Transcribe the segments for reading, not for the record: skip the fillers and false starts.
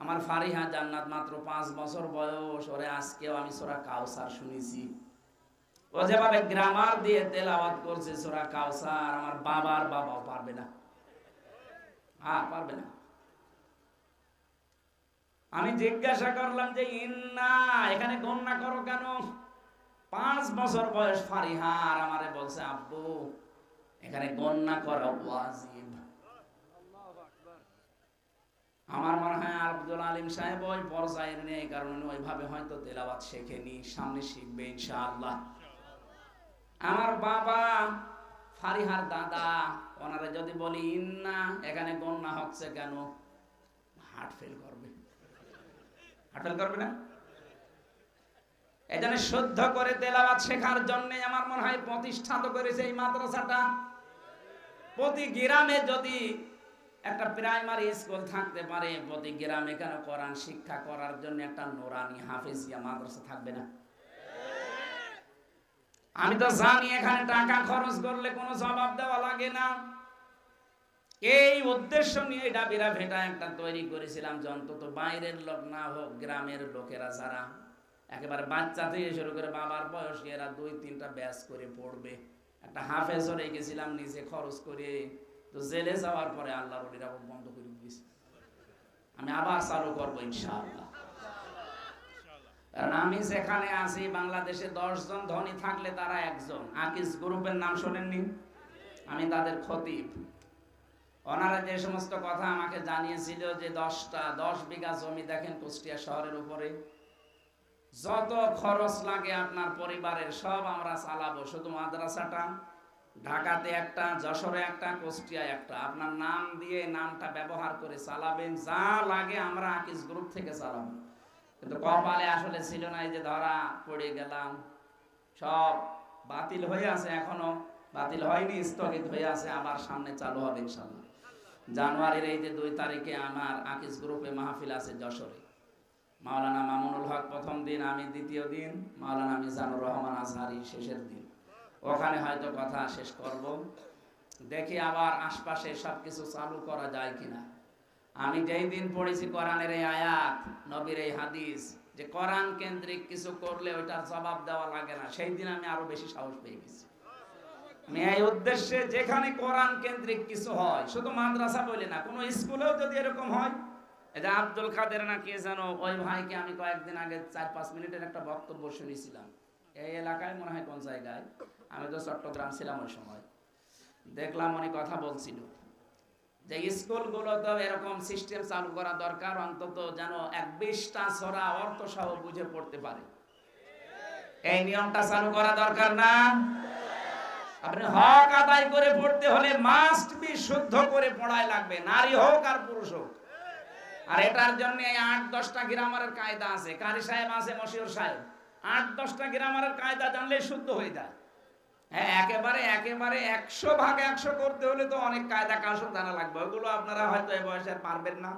আমার ফারিহা জান্নাত মাত্র 5 বছর বয়স, ওরে আজকেও আমি সূরা কাউসার শুনেছি। ও যেভাবে গ্রামার দিয়ে তেলাওয়াত করছে সূরা কাউসার, আমার বাবার বাবাও পারবে না। পারবে না। আমি জিজ্ঞাসা করলাম যে ইন্না এখানে গণনা করো কেন? 5 বছর বয়স ফারিহা, আর আমারে বলছে আব্বু এখানে গণনা করা ওয়াজিব। আমার মনে হয় আব্দুল আলিম সাহেব ওই পর্যায়ের নেই, কারণ ওইভাবে হয়তো তেলাওয়াত শেখেনি, সামনে শিখবে ইনশাআল্লাহ। আমার বাবা ফারিহার দাদা, ওনারে যদি বলি ইন্না এখানে গণনা হচ্ছে কেন, হার্ট ফেল করবে। হার্ট ফেল করবে না? এজন্য শুদ্ধ করে তেলাওয়াত শেখার জন্য আমার মনে হয় প্রতিষ্ঠা করেছে এই মাদ্রাসাটা। প্রতি গ্রামে যদি একটা প্রাইমারি স্কুল থাকতে পারে, প্রতি গ্রামে কেন কোরআন শিক্ষা করার জন্য একটা নুরানি হাফেজিয়া মাদ্রাসা থাকবে না? আমি তো জানি এখানে টাকা খরচ করলে কোনো জবাব দেওয়া লাগে না। এই উদ্দেশ্য নিয়ে ডাবিরা ভেটা একটা তৈরি করেছিলাম, যে অন্তত বাইরের লোক না হোক, গ্রামের লোকেরা যারা একেবারে বাচ্চা থেকে শুরু করে বাবার বয়সী এরা 2-3টা ব্যাচ করে পড়বে। একটা হাফেজ হয়ে গেছিলাম নিজে খরচ করে, তো জেলে যাওয়ার পরে আল্লাহর ওলিরা বন্ধ করে দিয়েছে। আমি আবার চালু করবো ইনশাআল্লাহ। কারণ আমি যেখানে আছি বাংলাদেশে 10 জন ধনী থাকলে তারা একজন। আকিস গ্রুপের নাম শোনেননি? আমি তাদের খতিব। ওনারা যে সমস্ত কথা আমাকে জানিয়েছিল, যে 10 বিঘা জমি দেখেন কুষ্টিয়া শহরের উপরে, যত খরচ লাগে আপনার পরিবারের সব আমরা চালাবো, শুধু মাদ্রাসাটা ঢাকাতে একটা, যশোরে একটা, কুষ্টিয়ায় একটা, আপনার নাম দিয়ে নামটা ব্যবহার করে চালাবেন, যা লাগে আমরা আকিস গ্রুপ থেকে চালাবো। কিন্তু কপালে আসলে ছিল না, এই যে ধরা পড়ে গেলাম, সব বাতিল হয়ে আছে, এখনো বাতিল হয়নি, স্থগিত হয়ে আছে, আবার সামনে চালু হবে ইনশাআল্লাহ। জানুয়ারির এই যে 2 তারিখে আমার আকিস গ্রুপে মাহফিল আছে যশোরে। মাওলানা মামুনুল হক প্রথম দিন, আমি দ্বিতীয় দিন, মাওলানা মিজানুর রহমান আজহারি শেষের দিন। ওখানে হয়তো কথা শেষ করব, দেখি আবার আশপাশে সবকিছু চালু করা যায় কিনা। আমি যেই দিন পড়েছি কোরআনের এই আয়াত, নবীর এই হাদিস, যে কোরআন কেন্দ্রিক কিছু করলে ওইটার জবাব দেওয়া লাগে না, সেই দিন আমি আরো বেশি সাহস পেয়ে গেছি। আমি এই উদ্দেশ্যে যেখানে কোরআন কেন্দ্রিক কিছু হয়, শুধু মাদ্রাসা বলে না, কোনো স্কুলেও যদি এরকম হয়, এটা আব্দুল কাদের না কে জানো, ওই ভাইকে আমি কয়েকদিন আগে 4-5 মিনিটের একটা বক্তব্য শুনেছিলাম। এই এলাকায় মনে হয় কোন জায়গায়, আমি তো চট্টগ্রাম ছিলাম ওই সময়, দেখলাম উনি কথা বলছিল যে স্কুলগুলোতে এরকম সিস্টেম চালু করা দরকার, অন্তত যেন 20টা সূরা অর্থ সহ বুঝে পড়তে পারে। এই নিয়মটা চালু করা দরকার না? আপনি হক আদায় করে পড়তে হলে মাস্ট বি শুদ্ধ করে পড়াই লাগবে, নারী হোক আর পুরুষ হোক। আর এটার জন্য 8-10টা গ্রামারের কায়দা আছে, কারি সাহেব আছে, মশিউর সাহেব, 8-10টা গ্রামারের কায়দা জানলে শুদ্ধ হয়ে যায়। হ্যাঁ, একেবারে 100/100 করতে হলে তো অনেক কায়দা কানুন জানা লাগবে, ওগুলো আপনারা হয়তো এই বয়সে পারবেন না।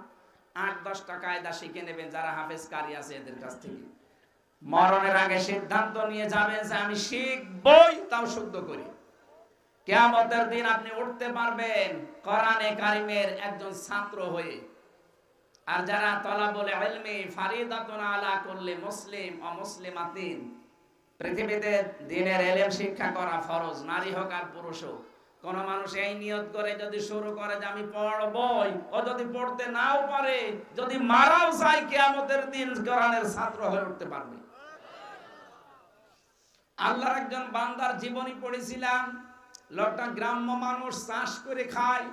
8-10টা কায়দা শিখে নেবেন যারা হাফেজ কারি আছে এদের কাছ থেকে। মরণের আগে সিদ্ধান্ত নিয়ে যাবেন যে আমি শিখবই, তাও শুদ্ধ করি। কিয়ামতের দিন আপনি উঠতে পারবেন কোরআনে কারিমের একজন ছাত্র হয়ে। আর যারা তলাবুল ইলমি ফারিদাতুন আলা কুল্লি মুসলিম ও মুসলিমাতিন, পৃথিবীতে দ্বীনের ইলম শিক্ষা করা ফরজ, নারী হোক আর পুরুষ হোক। কোন মানুষ এই নিয়ত করে যদি শুরু করে যে আমি পড়বই, ও যদি পড়তে নাও পারে, যদি মারাও যায়, কিয়ামতের দিন কোরআনের ছাত্র হয়ে উঠতে পারবে। আল্লাহর একজন বান্দার জীবনী পড়েছিলাম, লোকটা গ্রাম্য মানুষ, চাষ করে খায়।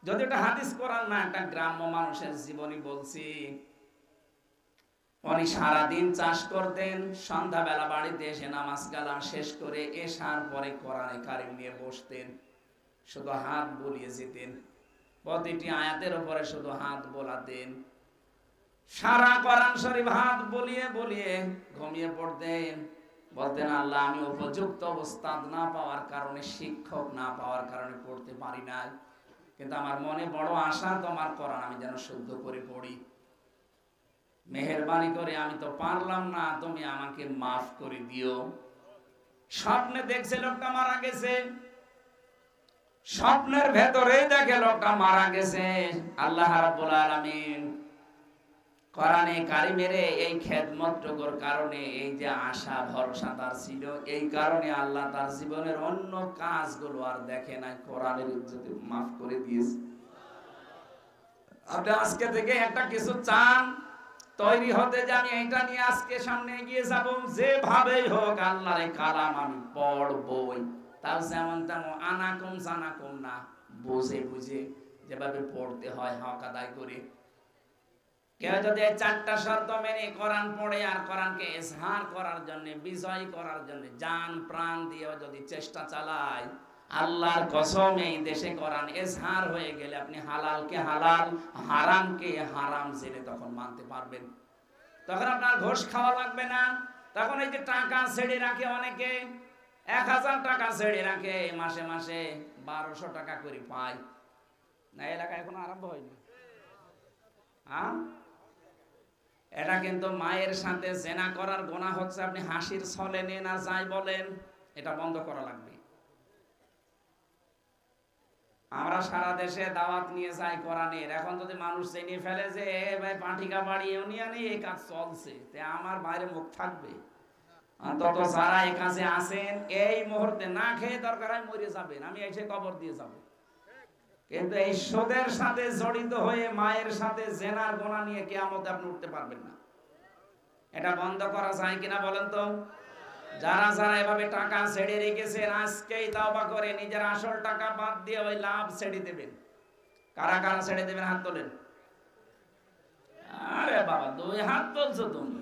যদি এটা হাদিস কোরআন না, একটা গ্রাম্য মানুষের জীবনী বলছি। উনি সারাদিন চাষ করতেন, সন্ধ্যাবেলা বাড়িতে এসে নামাজ কালাম শেষ করে এশার পরে কোরআনে কারিম নিয়ে বসতেন, শুধু হাত বুলিয়ে যেতেন, প্রতিটি আয়াতের উপরে শুধু হাত বোলাতেন, সারা কোরআন শরীফ হাত বলিয়ে বলিয়ে ঘুমিয়ে পড়তেন। বলতেন আল্লাহ, আমি উপযুক্ত ওস্তাদ না পাওয়ার কারণে, শিক্ষক না পাওয়ার কারণে পড়তে পারি না, কিন্তু আমার মনে বড় আশা তোমার কোরআন আমি যেন শুদ্ধ করে পড়ি। মেহেরবানি করে আমি তো পারলাম না, তুমি আমাকে মাফ করে দিও। স্বপ্নে দেখছে লোকটা মারা গেছে, স্বপ্নের ভেতরেই দেখে লোকটা মারা গেছে। আল্লাহ রাব্বুল আলামিন কোরআনে কারিমের এই খেদমতটুকুর কারণে এই যে আশা ভরসা তার ছিল, এই কারণে আল্লাহ তার জীবনের অন্য কাজগুলো আর দেখে নাই, কোরআনের ইজ্জতে মাফ করে দিয়েছে। আপনি আজকে থেকে একটা কিছু চান তৈরি হতে, যে আমি এটা নিয়ে আজকে সামনে এগিয়ে যাব, যেভাবেই হোক আল্লাহর কালাম আমি পড়বই। তাও যেমন তেমন আনাকুম জানাকুম না, বুঝে বুঝে যেভাবে পড়তে হয় হক আদায় করে। কেউ যদি এই চারটা শর্ত মেনে কোরআন পড়ে আর কোরআনকে ইজহার করার জন্য, বিজয় করার জন্য জান প্রাণ দিয়ে যদি চেষ্টা চালায়, আল্লাহর কসম এই দেশে কোরআন ইজহার হয়ে গেলে আপনি হালালকে হালাল, হারামকে হারাম জেনে তখন মানতে পারবেন। তখন আপনার ঘুষ খাওয়া লাগবে না। তখন এই যে টাকা ছেড়ে রাখে অনেকে, 1000 টাকা ছেড়ে রাখে, মাসে মাসে 1200 টাকা করে পায় না। এলাকায় এখনো আরম্ভ হয়নি। হ্যাঁ, এটা কিন্তু মায়ের সাথে জেনা করার গুনাহ হচ্ছে। আপনি হাসির ছলে নেন আর যাই বলেন, এটা বন্ধ করা লাগবে। আমরা সারা দেশে দাওয়াত নিয়ে যাই কোরআনের। এখন যদি মানুষ জেনে ফেলে যে ভাই পাটিকা বাড়ি ইউনিয়নে এই কাজ চলছে, তে আমার বাইরে মুখ থাকবে? অন্তত যারা এই কাজে আছেন এই মুহূর্তে না খেয়ে দরকার হয় মরে যাবেন, আমি এসে কবর দিয়ে যাব। কিন্তু এই সুদের সাথে জড়িত হয়ে মায়ের সাথে জেনার গুনাহ নিয়ে কিয়ামতে আপনি উঠতে পারবেন না। এটা বন্ধ করা যায় কিনা বলেন তো? যারা যারা এভাবে টাকা ছেড়ে রেখেছেন আজকেই তওবা করে নিজের আসল টাকা বাদ দিয়ে ওই লাভ ছেড়ে দেবেন। কারা কারা ছেড়ে দেবেন হাত তোলেন। আরে বাবা, 2 হাত তুলছো তুমি।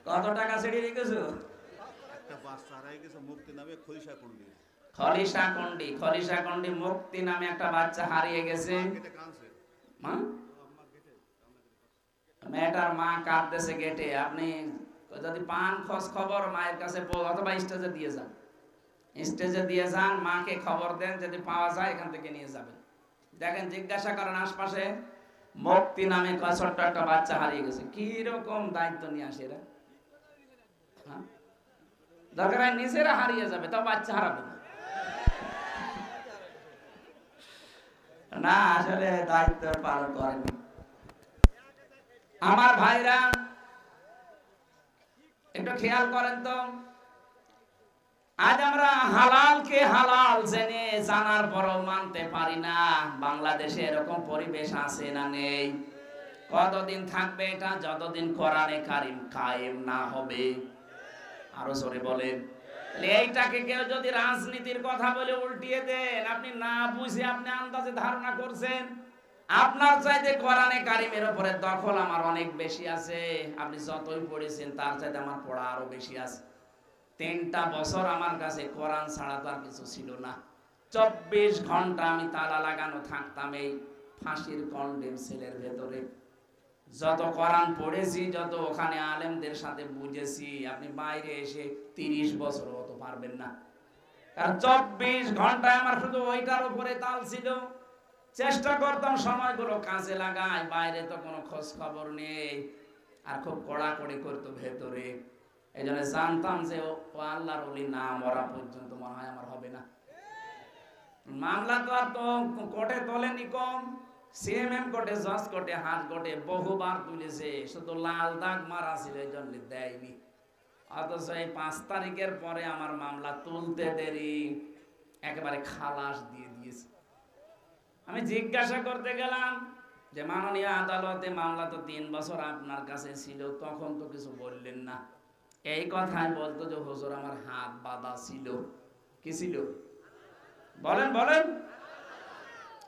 কত টাকা ছেড়ে রেখেছো? একটা বাচ্চা হারিয়ে গেছে মুক্তি নামে খলিশাকুন্ডি। খলিশাকুন্ডি মুক্তি নামে একটা বাচ্চা হারিয়ে গেছে। মা, মেয়েটার মা কাঁদতেছে গেটে। আপনি যদি পান খোঁজ খবর মায়ের কাছে অথবা স্টেজে দিয়ে যান, স্টেজে দিয়ে যান, মাকে খবর দেন, যদি পাওয়া যায় এখান থেকে নিয়ে যাবেন। দেখেন, জিজ্ঞাসা করেন আশপাশে, মুক্তি নামে ছোট্ট একটা বাচ্চা হারিয়ে গেছে। কি রকম দায়িত্ব নিয়ে আসে এরা? দরকার হয় নিজেরা হারিয়ে যাবে, তাও বাচ্চা হারাবে না। না, আসলে দায়িত্ব পালন করেনি। আমার ভাইরা একটু খেয়াল করেন তো, আজ আমরা হালালকে হালাল জেনে জানার পরও মানতে পারি না। বাংলাদেশে এরকম পরিবেশ আছে না নেই? কতদিন থাকবে এটা? যতদিন কোরআনে কারিম কায়েম না হবে। আরো জোরে বলেন। এইটাকে কেউ যদি রাজনীতির কথা বলে উল্টিয়ে দেন, আপনি না বুঝে আপনি আন্দাজে ধারণা করছেন। আপনার চাইতে কোরআনে কারিমের উপরে দখল আমার অনেক বেশি আছে। আপনি যতই পড়েছেন তার চাইতে আমার পড়া আরো বেশি আছে। 3টা বছর আমার কাছে কোরআন ছাড়া তো আর কিছু ছিল না। 24 ঘন্টা আমি তালা লাগানো থাকতাম এই ফাঁসির কন্ডেম সেলের ভেতরে। যত কোরআন পড়েছি, যত ওখানে আলেমদের সাথে বুঝেছি, আপনি বাইরে এসে 30 বছর অত পারবেন না। কারণ 24 ঘন্টায় আমার শুধু ওইটার উপরে তাল ছিল। চেষ্টা করতাম সময়গুলো কাজে লাগাই, বাইরে তো কোনো খোঁজ খবর নেই, আর খুব কড়াকড়ি করতো ভেতরে। এই জন্য জানতাম যে ও আল্লাহর ওলি না মরা পর্যন্ত মনে হয় আমার হবে না। মামলা তো আর তো কোর্টে তোলেনি কম, সিএমএম কোর্টে, জজ কোর্টে, হাজ কোর্টে বহুবার তুলেছে, শুধু লাল দাগ মারা ছিল, এই জন্য দেয়নি। অথচ এই 5 তারিখের পরে আমার মামলা তুলতে দেরি, একেবারে খালাস দিয়ে দিয়েছে। আমি জিজ্ঞাসা করতে গেলাম যে মাননীয় আদালতে মামলা তো 3 বছর আপনার কাছে ছিল, তখন তো কিছু বললেন না। এই কথাই বলতো যে হুজুর আমার হাত বাঁধা ছিল। কি ছিল? বলেন বলেন।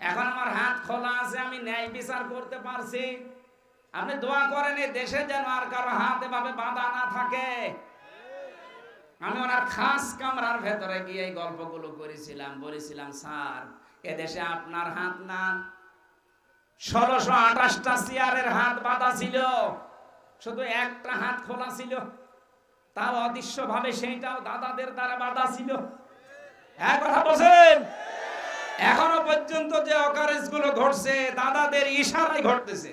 এখন আমার হাত খোলা আছে, আমি ন্যায় বিচার করতে পারছি। আপনি দোয়া করেন এই দেশে যেন আর কারো হাত এভাবে বাঁধা না থাকে। আমি ওনার খাস কামরার ভেতরে গিয়ে এই গল্পগুলো করেছিলাম, বলেছিলাম স্যার এদেশে আপনার হাত না, 1628টা চেয়ারের হাত বাঁধা ছিল, শুধু একটা হাত খোলা ছিল, তাও অদৃশ্য ভাবে, সেইটাও দাদাদের দ্বারা বাঁধা ছিল। এক কথা বলছেন, এখনো পর্যন্ত যে অকারেজ গুলো ঘটছে দাদাদের ইশারায় ঘটতেছে।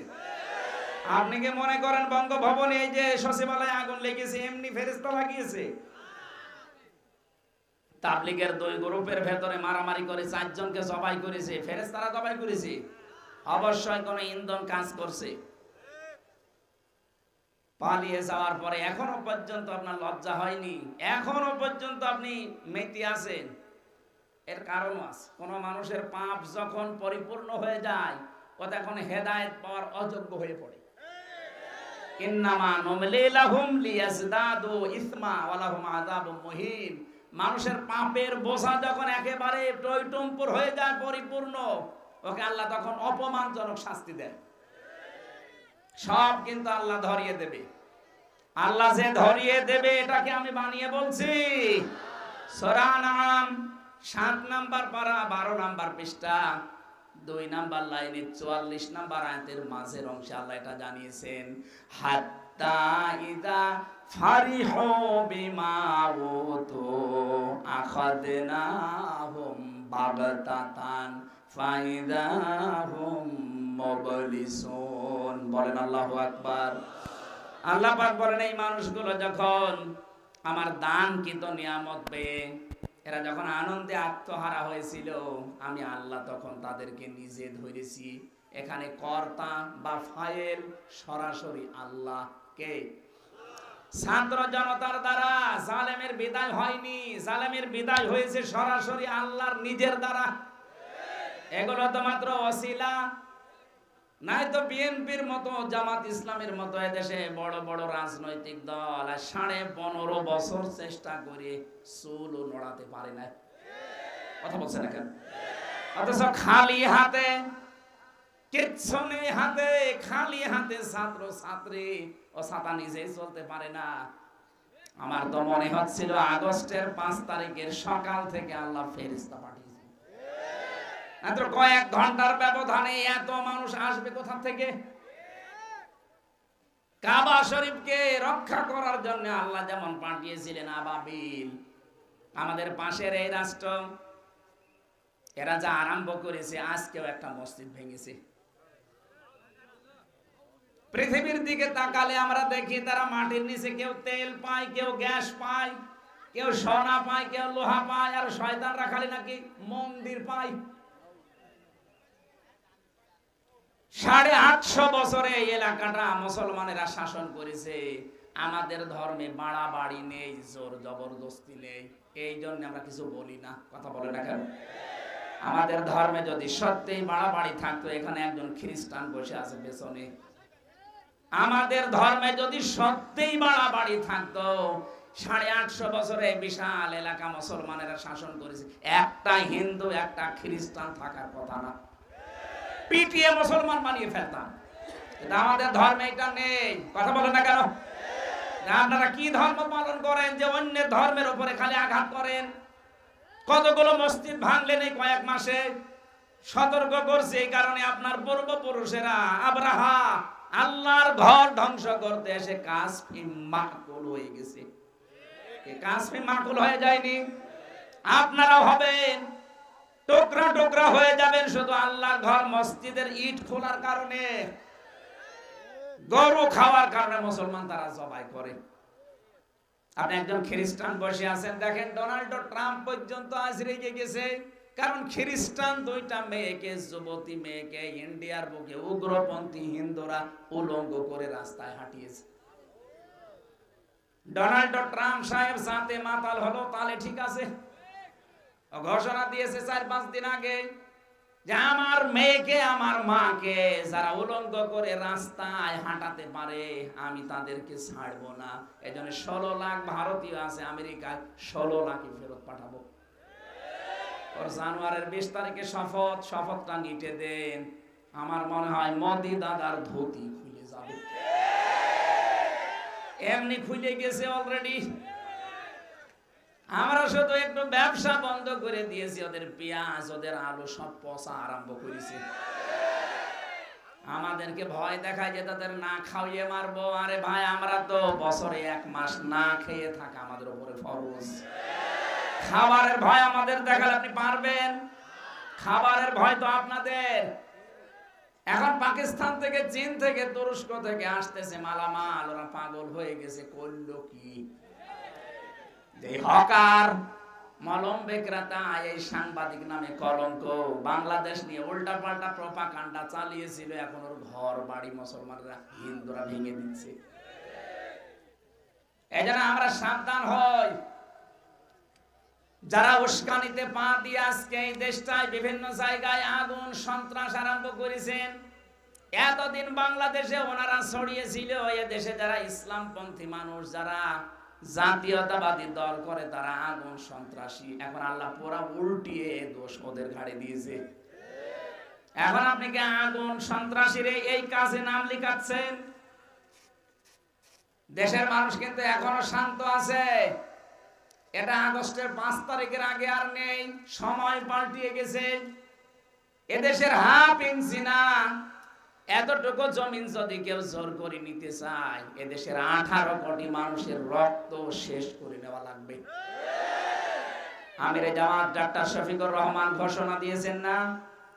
আপনি কি মনে করেন বঙ্গভবনে এই যে সচিবালয়ে আগুন লেগেছে এমনি ফেরেশতা লাগিয়েছে? তাবলীগের 2 গ্রুপের ভেতরে মারামারি করে 4 জনকে জবাই করেছে, ফেরেশতারা জবাই করেছে? অবশ্যই কোন ইন্ধন কাজ করছে। পালিয়ে যাওয়ার পরে এখনো পর্যন্ত আপনার লজ্জা হয়নি, এখনো পর্যন্ত আপনি মেতে আছেন, এর কারণ আছে। কোন মানুষের পাপ যখন পরিপূর্ণ হয়ে যায় ও তখন হেদায়েত পাওয়ার অযোগ্য হয়ে পড়ে। ইন্নামা নুমলি লাহুম লিয়াজদাদু ইসমা ওয়া লাহুম আযাবুম মুহিন। মানুষের পাপের বোঝা যখন একেবারে টইটুম্পুর হয়ে যায় পরিপূর্ণ, ওকে আল্লাহ তখন অপমানজনক শাস্তি দেয়। সব কিন্তু আল্লাহ ধরিয়ে দেবে। আল্লাহ যে ধরিয়ে দেবে এটাকে আমি বানিয়ে বলছি। সূরা নাম 7 নাম্বার পারা 12 নাম্বার পৃষ্ঠা 2 নাম্বার লাইনে 44 নাম্বার আয়াতের মাঝের অংশে আল্লাহ এটা জানিয়েছেন, হাত্তা ইদা ফারিহু বিমা উতু আখাদনাহুম বাগতাতান ফাইদাহুম মুবলিসুন। বলেন আল্লাহু আকবার। আল্লাহ পাক বলেন এই মানুষগুলো যখন আমার দানকৃত নিয়ামত পেয়ে এরা যখন আনন্দে আত্মহারা হয়েছিল, আমি আল্লাহ তখন তাদেরকে নিজে ধরেছি। এখানে কর্তা বা ফাইল সরাসরি আল্লাহ। কে? ছাত্র জনতার দ্বারা জালেমের বিদায় হয়নি, জালেমের বিদায় হয়েছে সরাসরি আল্লাহর নিজের দ্বারা। এগুলো তো মাত্র ওসিলা, নাই তো বিএনপির মতো জামাত ইসলামের মতো এদেশে বড় বড় রাজনৈতিক দল 15.5 বছর চেষ্টা করে চুলও নড়াতে পারে না। কথা বলছে না কেন? অথচ খালি হাতে, কিচ্ছু নেই হাতে, খালি হাতে ছাত্র ছাত্রী ও ছাতা নিজেই চলতে পারে না। আমার তো মনে হচ্ছিল আগস্টের 5 তারিখের সকাল থেকে আল্লাহ ফেরেশতা পাঠিয়েছে। মাত্র কয়েক ঘন্টার ব্যবধানে এত মানুষ আসবে কোথা থেকে? কাবা শরীফকে রক্ষা করার জন্য আল্লাহ যেমন পাঠিয়েছিলেন আবাবিল, আমাদের পাশের এই রাষ্ট্র এরা যা আরম্ভ করেছে, আজকেও একটা মসজিদ ভেঙেছে। পৃথিবীর দিকে তাকালে আমরা দেখি তারা মাটির নিচে কেউ তেল পায়, কেউ গ্যাস পায়, কেউ সোনা পায়, কেউ লোহা পায়, আর শয়তানরা খালি নাকি মন্দির পায়। 850 বছরে এই এলাকাটা মুসলমানেরা শাসন করেছে। আমাদের ধর্মে বাড়াবাড়ি নেই, জোর জবরদস্তি নেই, এই জন্য আমরা কিছু বলি না। কথা বলে না কেন? আমাদের ধর্মে যদি সত্যিই বাড়াবাড়ি থাকতো, এখানে একজন খ্রিস্টান বসে আছে পেছনে। আমাদের ধর্মে যদি সত্যিই বাড়াবাড়ি থাকতো, 850 বছরে বিশাল এলাকা মুসলমানেরা শাসন করেছে, একটা হিন্দু একটা খ্রিস্টান থাকার কথা না, পিটিয়ে মুসলমান বানিয়ে ফেলতাম। কিন্তু আমাদের ধর্মে এটা নেই। কথা বলেন না কেন? আপনারা কি ধর্ম পালন করেন যে অন্য ধর্মের উপরে খালি আঘাত করেন? কতগুলো মসজিদ ভাঙলেন এই কয়েক মাসে। সতর্ক করছে এই কারণে আপনার পূর্বপুরুষেরা আব্রাহা আল্লাহর ঘর ধ্বংস করতে এসে কাসফি মাকুল হয়ে গেছে। কাসফি মাকুল হয়ে যায়নি? আপনারাও হবেন, টুকরা টুকরা হয়ে যাবেন শুধু আল্লাহর ঘর মসজিদের ইট খোলার কারণে, গরু খাওয়ার কারণে মুসলমান তারা জবাই করে। আপনি একজন খ্রিস্টান বসে আছেন, দেখেন ডোনাল্ড ট্রাম্প পর্যন্ত আজ রেগে গেছে, কারণ খ্রিস্টান 2টা মেয়েকে, যুবতী মেয়েকে ইন্ডিয়ার বুকে উগ্রপন্থী হিন্দুরা উলঙ্গ করে রাস্তায় হাঁটিয়েছে। ডোনাল্ড ট্রাম্প সাহেব সাথে মাতাল হলো, তাহলে ঠিক আছে। ঘোষণা দিয়েছে 4-5 দিন আগে যে আমার মেয়েকে, আমার মাকে যারা উলঙ্গ করে রাস্তায় হাঁটাতে পারে আমি তাদেরকে ছাড়বো না। এজন্য 16 লাখ ভারতীয় আছে আমেরিকায়, 16 লাখই ফেরত পাঠাবো। ওর জানুয়ারির 20 তারিখে শপথটা নিতে দেন। আমার মনে হয় মোদি দাদার ধুতি খুলে যাবে, এমনি খুলে গেছে অলরেডি। আমরা শুধু একটু ব্যবসা বন্ধ করে দিয়েছি, ওদের পেঁয়াজ ওদের আলু সব পচা আরম্ভ করেছে। আমাদেরকে ভয় দেখায় যে তাদের না খাওয়িয়ে মারবো। আরে ভাই, আমরা তো বছরে 1 মাস না খেয়ে থাকা আমাদের উপরে ফরজ। খাবারের ভয় আমাদের দেখালে আপনি পারবেন? খাবারের ভয় তো আপনাদের। এখন পাকিস্তান থেকে, চীন থেকে, তুরস্ক থেকে আসতেছে মালামাল, ওরা পাগল হয়ে গেছে। করলো কি? হকার মলম বিক্রেতা, এই সাংবাদিক নামে কলঙ্ক, বাংলাদেশ নিয়ে উল্টা পাল্টা প্রপাগান্ডা চালিয়েছিল। এখন ওর ঘর বাড়ি মুসলমানরা, হিন্দুরা ভেঙে দিচ্ছে। এজন্য আমরা সাবধান হই। যারা উস্কানিতে পা দিয়ে আজকে এই দেশটায় বিভিন্ন জায়গায় আগুন সন্ত্রাস আরম্ভ করেছেন, এতদিন বাংলাদেশে ওনারা ছড়িয়েছিল এ দেশে যারা ইসলামপন্থী মানুষ, যারা জাতীয়তাবাদী দল করে, তারা আগুন সন্ত্রাসী। এখন আল্লাহ পুরা উল্টিয়ে দোষ ওদের ঘাড়ে দিয়েছে। এখন আপনি কি আগুন সন্ত্রাসীর এই কাজে নাম লিখাচ্ছেন? দেশের মানুষ কিন্তু এখনো শান্ত আছে। এটা আগস্টের 5 তারিখের আগে আর নেই, সময় পাল্টিয়ে গেছে। এদেশের হাফ ইঞ্চি না এতটুকু জমিন যদি কেউ জোর করে নিতে চায়, এদেশের 18 কোটি মানুষের রক্ত শেষ করে নেওয়া লাগবে। আমিরে জামাত ডাক্তার শফিকুর রহমান ঘোষণা দিয়েছেন না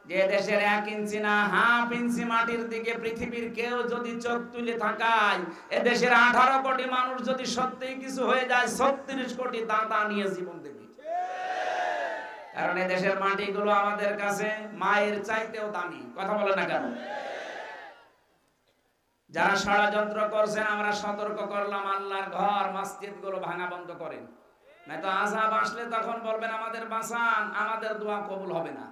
যে দেশের 1 ইঞ্চি না হাফ ইঞ্চি মাটির দিকে পৃথিবীর কেউ যদি চোখ তুলে থাকায়, এদেশের 18 কোটি মানুষ যদি সত্যিই কিছু হয়ে যায়, 36 কোটি দাদা নিয়ে জীবন দেবে। কারণ এদেশের মাটিগুলো আমাদের কাছে মায়ের চাইতেও দামি। কথা বলে না কেন? যারা ষড়যন্ত্র করছেন আমরা সতর্ক করলাম, আল্লাহর ঘর মসজিদ গুলো ভাঙা বন্ধ করেন, নয়তো আযাব আসলে তখন বলবেন আমাদের বাঁচান, আমাদের দোয়া কবুল হবে না।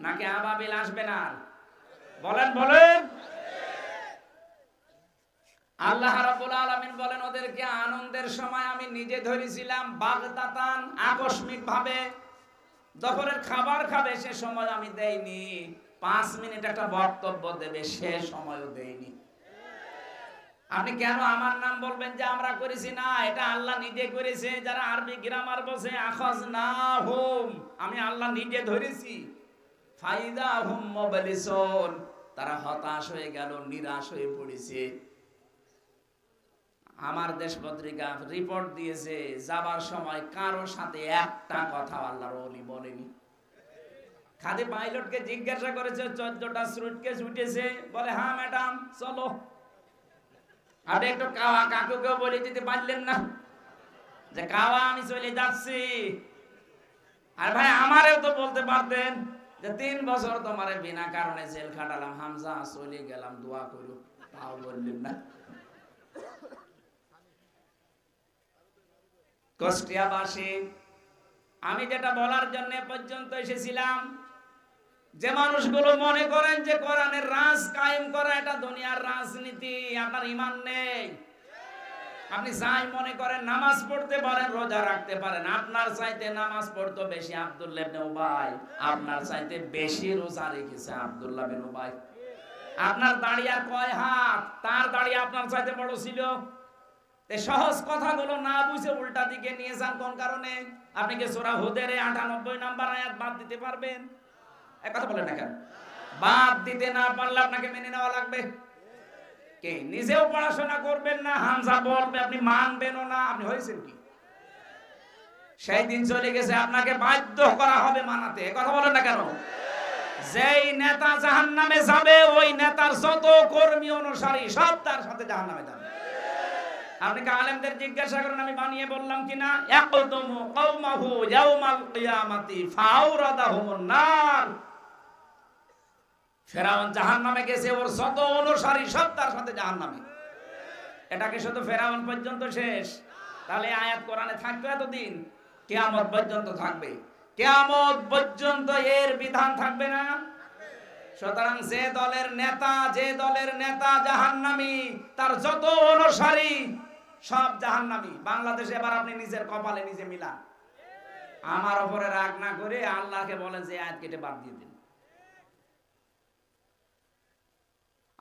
নাকি আবাবিল আসবে না? বলেন বলেন। আল্লাহ রাব্বুল আলামিন বলেন, ওদেরকে আনন্দের সময় আমি নিজে ধরেছিলাম, বাগদাতান আকস্মিক ভাবে। দুপুরের খাবার খাবে সে সময় আমি দেইনি, 5 মিনিট একটা বক্তব্য দেবে সে সময়ও দেইনি। আপনি কেন আমার নাম বলবেন যে আমরা করেছি? না, এটা আল্লাহ নিজে করেছে। যারা আরবি গ্রামার বসে আখাযনাহুম, আমি আল্লাহ নিজে ধরেছি। ফাইদাহুম মুবলিসুন, তারা হতাশ হয়ে গেল, নিরাশ হয়ে পড়েছে। আমার দেশ পত্রিকা রিপোর্ট দিয়েছে যাবার সময় কারোর সাথে একটা কথা আল্লাহর ওলি বলেনি। খাদি পাইলটকে জিজ্ঞাসা করেছে 14টা সুটকেস উঠেছে, বলে হ্যাঁ ম্যাডাম চলো। আপনি একটু কাওয়া কাকুকে বলে দিতে পারলেন না যে কাওয়া আমি চলে যাচ্ছি? আর ভাই আমারেও তো বলতে পারতেন যে 3 বছর তোমারে বিনা কারণে জেল খাটালাম, হামজা চলে গেলাম, দোয়া করো। তাও বললেন না। কুষ্টিয়াবাসী, আমি যেটা বলার জন্য পর্যন্ত এসেছিলাম, যে মানুষগুলো মনে করেন যে কোরআনের রাজ কায়েম করা এটা দুনিয়ার রাজনীতি, আপনার ঈমান নেই। আপনি যাই মনে করেন, নামাজ পড়তে পারেন, রোজা রাখতে পারেন, আপনার চাইতে নামাজ পড়তো বেশি আব্দুল্লাহ ইবনে উবাই, আপনার চাইতে বেশি রোজা রেখেছে আব্দুল্লাহ ইবনে উবাই। আপনার দাড়ি আর কয় হাত, তার দাড়ি আপনার চাইতে বড় ছিল। এই সহজ কথাগুলো না বুঝে উল্টা দিকে নিয়ে যান কোন কারণে? আপনি কি সূরা হুদের 98 নম্বর আয়াত বাদ দিতে পারবেন? এক কথা বলেন না কেন? বাদ দিতে না পারলে আপনাকে মেনে নেওয়া লাগবে। কে নিজেও পড়াশোনা করবেন না, হামজা বলবে আপনি মানবেনও না, আপনি হয়েছেন কি? সেই দিন চলে গেছে, আপনাকে বাধ্য করা হবে মানাতে। এই কথা বলেন না কেন? যেই নেতা জাহান্নামে যাবে, ওই নেতার যত কর্মী অনুসারী সব তার সাথে জাহান্নামে যাবে। আপনি কি আলেমদের জিজ্ঞাসা করেন আমি বানিয়ে বললাম কিনা? ইয়াকদুমু কওমাহু ইয়াউমাল কিয়ামাতি ফাওরাদাহুমুন নার। ফেরাউন জাহান্নামে গেছে, ওর যত অনুসারী সব তার সাথে জাহান্নামে। এটা কি শুধু ফেরাউন পর্যন্ত শেষ? তাহলে আয়াত কোরআনে থাকবে এতদিন, কিয়ামত পর্যন্ত থাকবে। কিয়ামত পর্যন্ত এর বিধান থাকবে না। সুতরাং যে দলের নেতা জাহান্নামী, তার যত অনুসারী সব জাহান্নামী। বাংলাদেশে এবার আপনি নিজের কপালে নিজে মিলান। আমার উপরে রাগ না করে আল্লাহকে বলেন যে আয়াত কেটে বাদ দিয়ে দিন।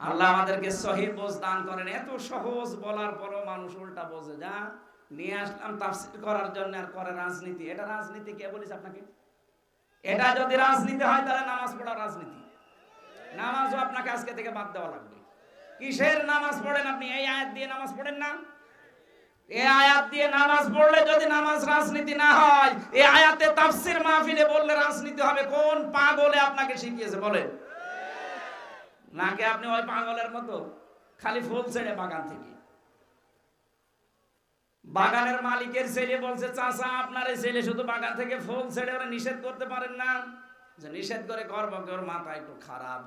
আল্লাহ আমাদেরকে সহি বোঝ দান করেন। এত সহজ বলার পরও মানুষ উল্টা বোঝে। যা নিয়ে আসলাম তাফসীর করার জন্য, আর করে রাজনীতি। এটা রাজনীতি কে বলেছে আপনাকে? এটা যদি রাজনীতি হয় তাহলে নামাজ পড়া রাজনীতি। নামাজও আপনাকে আজকে থেকে বাদ দেওয়া লাগবে। কিসের নামাজ পড়েন আপনি? এই আয়াত দিয়ে নামাজ পড়েন না? এই আয়াত দিয়ে নামাজ পড়লে যদি নামাজ রাজনীতি না হয়, এই আয়াতে তাফসীর মাহফিলে বললে রাজনীতি হবে। কোন পাগলে আপনাকে শিখিয়েছে বলেন? নাকি আপনি ওই পাগলের মতো খালি ফুল ছেড়ে বাগান থেকে? বাগানের মালিকের ছেলে বলছে চাচা আপনার এই ছেলে শুধু বাগান থেকে ফুল ছেড়ে, ওরা নিষেধ করতে পারেন না? যে নিষেধ করে করবো, ওর মাথা একটু খারাপ।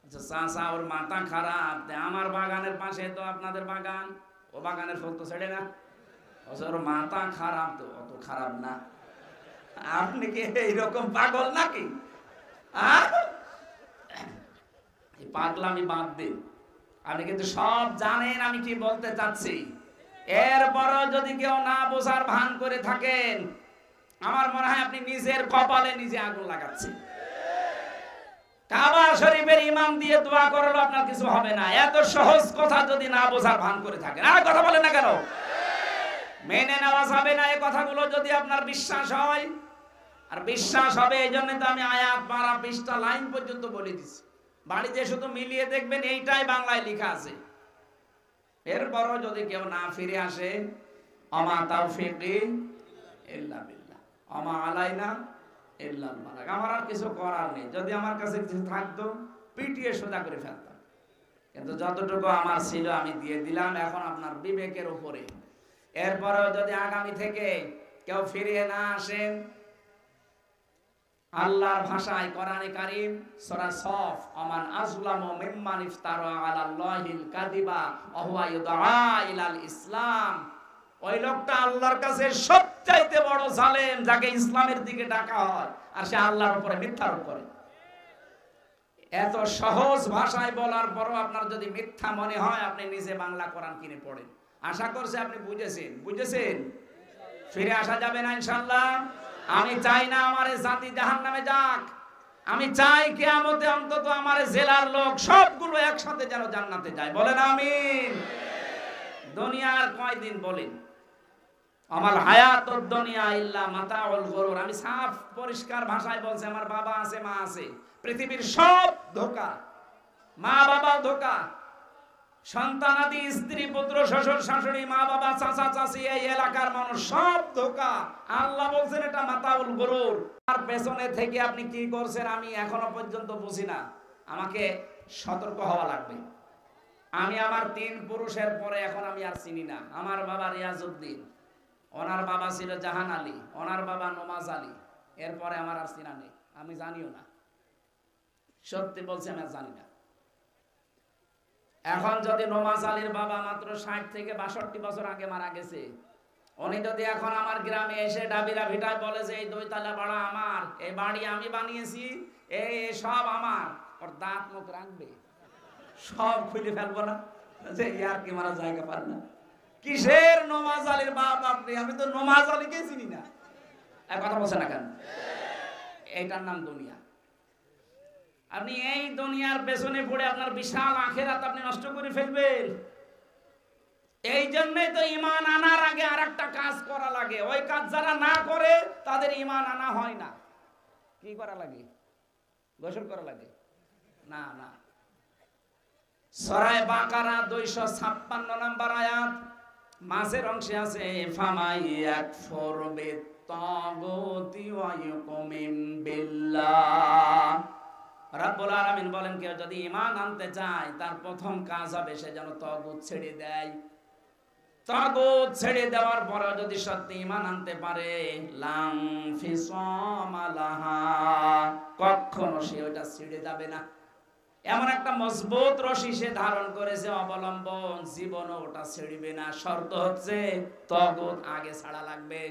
আচ্ছা চাচা ওর মাথা খারাপ, আমার বাগানের পাশে তো আপনাদের বাগান, ও বাগানের ফুল তো ছেড়ে না, ওর মাথা খারাপ, তো অত খারাপ না। আপনি কি এইরকম পাগল নাকি? পাগলামি বাদ দিন। আপনি কিন্তু সব জানেন আমি কি বলতে চাচ্ছি। এরপরও যদি কেউ না বোঝার ভান করে থাকেন, আমার মনে হয় আপনি নিজের কপালে নিজে আগুন লাগাচ্ছেন। কাবা শরীফের ইমাম দিয়ে দোয়া করলে আপনার কিছু হবে না। এত সহজ কথা যদি না বোঝার ভান করে থাকেন, আর কথা বলেন না কেন? মেনে নেওয়া যাবে না এই কথাগুলো যদি আপনার বিশ্বাস হয়। আর বিশ্বাস হবে এই জন্য তো আমি আয়াত 12 পৃষ্ঠা লাইন পর্যন্ত বলে দিচ্ছি। বাড়িতে শুধু মিলিয়ে দেখবেন এইটাই বাংলায় লেখা আছে। এরপরও যদি কেউ না ফিরে আসে, আমা তাওফিকি ইল্লা বিল্লাহ, আমা আলাইনা ইল্লাল বালাগ। আমার আর কিছু করার নেই। যদি আমার কাছে কিছু থাকতো পিটিয়ে সোজা করে ফেলতাম, কিন্তু যতটুকু আমার ছিল আমি দিয়ে দিলাম। এখন আপনার বিবেকের উপরে। এরপরেও যদি আগামী থেকে কেউ ফিরিয়ে না আসেন, আল্লাহর ভাষায় কোরআনে কারীম সূরা সফ, আমান আযলামু মিম্মান ইফতারা আলাল্লাহিল কাযিবা ওয়া হুয়া ইউদআ ইলাল ইসলাম। ওই লোকটা আল্লাহর কাছে সবচাইতে বড় জালেম, যাকে ইসলামের দিকে ডাকা হয় আর সে আল্লাহর উপরে মিথ্যারোপ করে। এত সহজ ভাষায় বলার পরও আপনার যদি মিথ্যা মনে হয়, আপনি নিজে বাংলা কোরআন কিনে পড়েন। আশা করছি আপনি বুঝেছেন। ফিরে আসা যাবে না ইনশাআল্লাহ। আমি চাই না আমার জাতি জাহান্নামে যাক। আমি চাই কিয়ামতে অন্তত আমার জেলার লোক সবগুলো একসাথে যেন জান্নাতে যায়। বলেন আমিন। দুনিয়ার কয়দিন বলেন, আমার হায়াতুদ দুনিয়া ইল্লা মাতাউল গুরুর। আমি সাফ পরিষ্কার ভাষায় বলছি, আমার বাবা আছে, মা আছে, পৃথিবীর সব ধোঁকা। মা বাবা ধোঁকা, সন্তানাদি, স্ত্রী, পুত্র, শ্বশুর, শাশুড়ি, মা বাবা, চাচা চাচি, এই এলাকার মানুষ সব ধোঁকা। আল্লাহ বলছেন এটা মাতাউল গুরুর। আর পেছনে থেকে আপনি কি করছেন আমি এখনো পর্যন্ত বুঝি না। আমাকে সতর্ক হওয়া লাগবে। আমি আমার 3 পুরুষের পরে এখন আমি আর চিনি না। আমার বাবা রিয়াজউদ্দিন, ওনার বাবা ছিল জাহান আলী, ওনার বাবা নমাজ আলী। এরপরে আমার আর চিনা নেই, আমি জানিও না। সত্যি বলছি, আমি আর জানি না। এখন যদি নমাজ আলীর বাবা মাত্র 60 থেকে 62 বছর আগে মারা গেছে, উনি যদি এখন আমার গ্রামে এসে ডাবিরা ভিটায় বলে যে এই 2 তলা বাড়া আমার, এই বাড়ি আমি বানিয়েছি, এই সব আমার, ওর দাঁত মুখ রাখবে, সব খুলে ফেলবো না যে ইয়ার কি মারা জায়গা পার না। কিসের নমাজ আলীর বাপ আপনি? আমি তো নমাজ আলীকে চিনি না। এক কথা বলছেন না কেন? এইটার নাম দুনিয়া। আপনি এই দুনিয়ার পেছনে পড়ে আপনার বিশাল আখিরাত আপনি নষ্ট করে ফেলবেন। এই জন্যই তো ঈমান আনার আগে আরেকটা কাজ করা লাগে। ওই কাজ যারা না করে তাদের ঈমান আনা হয় না। কি করা লাগে? গোসল করা লাগে? না না। সূরা বাকারা 256 নম্বর আয়াত, মাঝের অংশে আছে ফামাইয়াকফুর বিত্তাগুতি ওয়া ইউমিন বিল্লাহ। রাব্বুল আলামিন বলেন, কেউ যদি ঈমান আনতে চায় তার প্রথম কাজ হবে সে যেন তাগুত ছেড়ে দেয়। তাগুত ছেড়ে দেওয়ার পরে যদি সত্যি ঈমান আনতে পারে, লাম ফিসামা লাহা, কখনো সে ওটা ছেড়ে যাবে না। এমন একটা মজবুত রশি সে ধারণ করেছে অবলম্বন, জীবনও ওটা ছেড়বে না। শর্ত হচ্ছে তাগুত আগে ছাড়া লাগবে।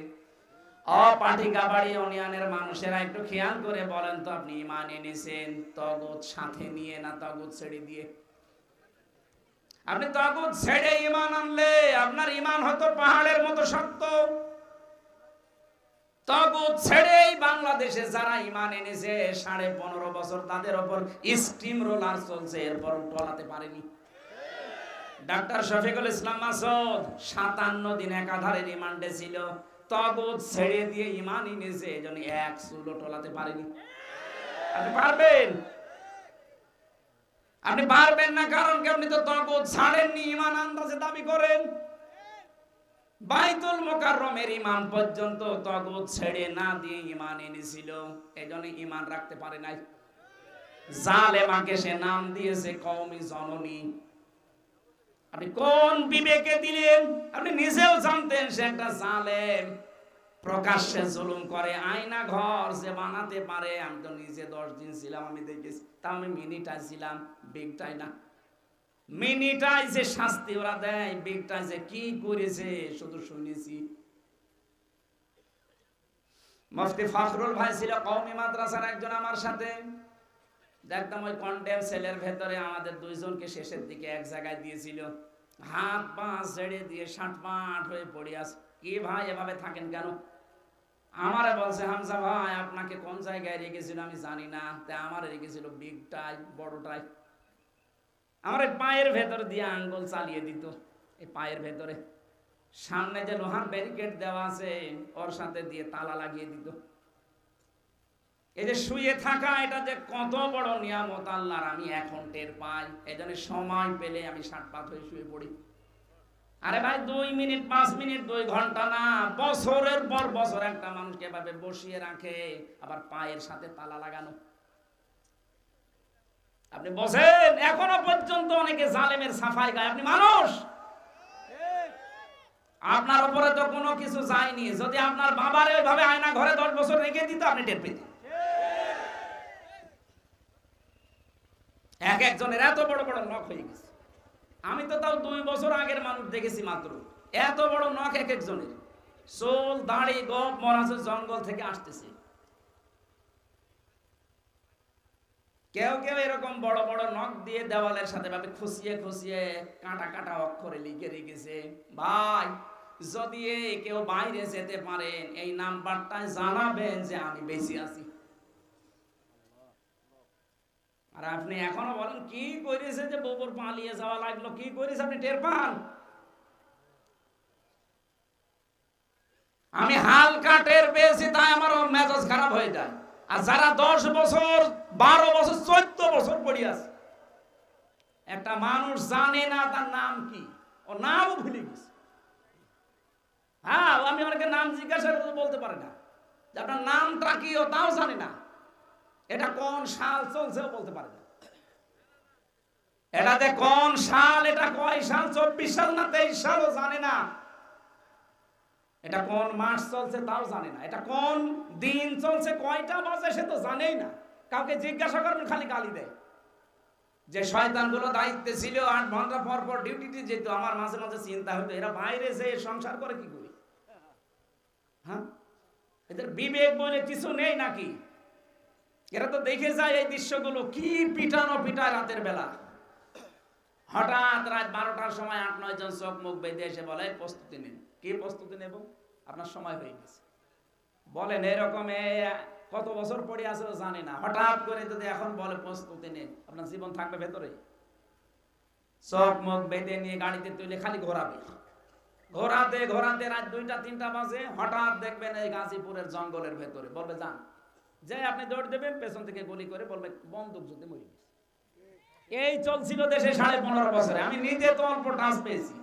পাটিকাবাড়ি ইউনিয়নের মানুষেরা একটু খেয়াল করে বলেন তো, আপনি ঈমান এনেছেন তাগুত সাথে নিয়ে না তাগুত ছেড়ে দিয়ে? আপনি তাগুত ছেড়ে ঈমান আনলে আপনার ঈমান হয়তো পাহাড়ের মতো শক্ত। তাগুত ছেড়েই বাংলাদেশে যারা ঈমান এনেছে 15.5 বছর তাদের উপর স্টিম রোলার চলছে, এরপর টলাতে পারেনি। ডাক্তার শফিকুল ইসলাম মাসুদ 57 দিন একাধারে রিমান্ডে ছিল। তাগুত ছেড়ে দিয়ে ঈমান এনেছে, এজন্য এক চুলও টলাতে পারেনি। আপনি পারবেন? আপনি পারবেন না, কারণ কি আপনি তো তাগুত ছাড়েননি, ঈমান আন্দাজে দাবি করেন। বাইতুল মুকাররমের ইমাম পর্যন্ত তাগুত ছেড়ে না দিয়ে ঈমান এনেছিল, এজন্য ঈমান রাখতে পারে নাই। জালেমাকে সে নাম দিয়েছে কওমি জননী। আপনি কোন বিবেকে দিলেন? আপনি নিজেও জানতেন সে একটা জালেম, প্রকাশ্যে জুলুম করে। আয়না ঘর যে বানাতে পারে, আমি তো নিজে 10 দিন ছিলাম, আমি দেখেছি। তা আমি মিনিটাই ছিলাম, বিগটাই না। মিনিটাই যে শাস্তি ওরা দেয়, বিগটাই যে কি করেছে শুধু শুনেছি। মুফতি ফখরুল ভাই ছিল কওমি মাদ্রাসার একজন আমার সাথে, দেখতাম ওই কন্ডেম সেলের ভেতরে আমাদের দুইজনকে শেষের দিকে এক জায়গায় দিয়েছিল, হাত পা ছেড়ে দিয়ে শাটপাট হয়ে পড়ে আছে। কি ভাই এভাবে থাকেন কেন? আমারে বলছে হামজা ভাই আপনাকে কোন জায়গায় রেখেছিল আমি জানি না, তাই আমারে রেখেছিল বিগটাই, বড়টাই। আমার এই পায়ের ভেতর দিয়ে আঙ্গুল চালিয়ে দিত, এই পায়ের ভেতরে সামনে যে লোহার ব্যারিকেড দেওয়া আছে ওর সাথে দিয়ে তালা লাগিয়ে দিত। এই যে শুয়ে থাকা, এটা যে কত বড় নিয়ামত আল্লাহর, আমি এখন টের পাই। এই জন্য সময় পেলে আমি শাটপাট হয়ে শুয়ে পড়ি। আরে ভাই 2 মিনিট 5 মিনিট 2 ঘন্টা না, বছরের পর বছর একটা মানুষকে এভাবে বসিয়ে রাখে, আবার পায়ের সাথে তালা লাগানো। আপনি বসেন, এখনো পর্যন্ত অনেকে জালেমের সাফাই গায়। আপনি মানুষ, আপনার উপরে তো কোনো কিছু যায়নি। যদি আপনার বাবারে ওইভাবে আয়না ঘরে 10 বছর রেখে দিত আপনি টের পেতেন। এক একজনের এত বড় বড় নখ হয়ে গেছে। আমি তো তাও 2 বছর আগের মানুষ দেখেছি মাত্র, এত বড় নখ এক একজনের। চুল দাড়ি গোপ মরাছে জঙ্গল থেকে আসতেছে। কেউ কেউ এরকম বড় বড় নখ দিয়ে দেওয়ালের সাথে ভাবে খুশিয়ে খুশিয়ে কাটা কাটা অক্ষরে লিখে রেখেছে। ভাই যদি কেউ বাইরে যেতে পারেন এই নাম্বারটায় জানাবেন যে আমি বেঁচে আছি। আর আপনি এখনো বলেন কি করেছে যে বউর পালিয়ে যাওয়া লাগলো, কি করেছে আপনি টের পান? আমি হালকা টের পেয়েছি তাই আমার মেজাজ খারাপ হয়ে যায়। আর যারা 10 বছর 12 বছর 14 বছর পড়ে আছে, একটা মানুষ জানে না তার নাম কি, ও নামও ভুলে গেছে। হ্যাঁ, আমি অনেকে নাম জিজ্ঞাসা করে বলতে পারে না যে আপনার নামটা কি, ও তাও জানে না। এটা কোন সাল চলছেও বলতে পারে না। এটাতে কোন সাল, এটা কয় সাল, 24 সাল না 23 সালও জানে না। এটা কোন মাস চলছে তাও জানে না। এটা কোন দিন চলছে, কয়টা বাজে সে তো জানেই না। কাউকে জিজ্ঞাসা করবেন খালি গালি দেয়। যে শয়তানগুলো দায়িত্বে ছিল 8 ঘন্টা পর পর ডিউটিতে যেত, আমার মাঝে মাঝে চিন্তা হতো এরা বাইরে যে সংসার করে কি করে। হ্যাঁ, এদের বিবেক বলে কিছু নেই নাকি? এরা তো দেখে যায় এই দৃশ্যগুলো, কি পিটানো পিটায় রাতের বেলা। হঠাৎ রাত 12টার সময় 8-9 জন চোখ মুখ বেঁধে এসে বলে প্রস্তুতি নিন। কি প্রস্তুতি নেব? আপনার সময় হয়ে গেছে। বলেন এরকম কত বছর পড়ে আছে ও জানে না, হঠাৎ করে যদি এখন বলে প্রস্তুতি নেন, আপনার জীবন থাকবে ভেতরে? চোখ মুখ বেঁধে নিয়ে গাড়িতে তুলে খালি ঘোরাবে, ঘোরাতে ঘোরাতে রাত 2টা-3টা বাজে হঠাৎ দেখবেন এই গাজীপুরের জঙ্গলের ভেতরে। বলবে যান, যে আপনি দৌড় দেবেন, পেছন থেকে গুলি করে বলবে বন্দুক যুদ্ধে মরে গেছে। এই চলছিল দেশে 15.5 বছরে। আমি নিজে তো অল্প টাচ পেয়েছি।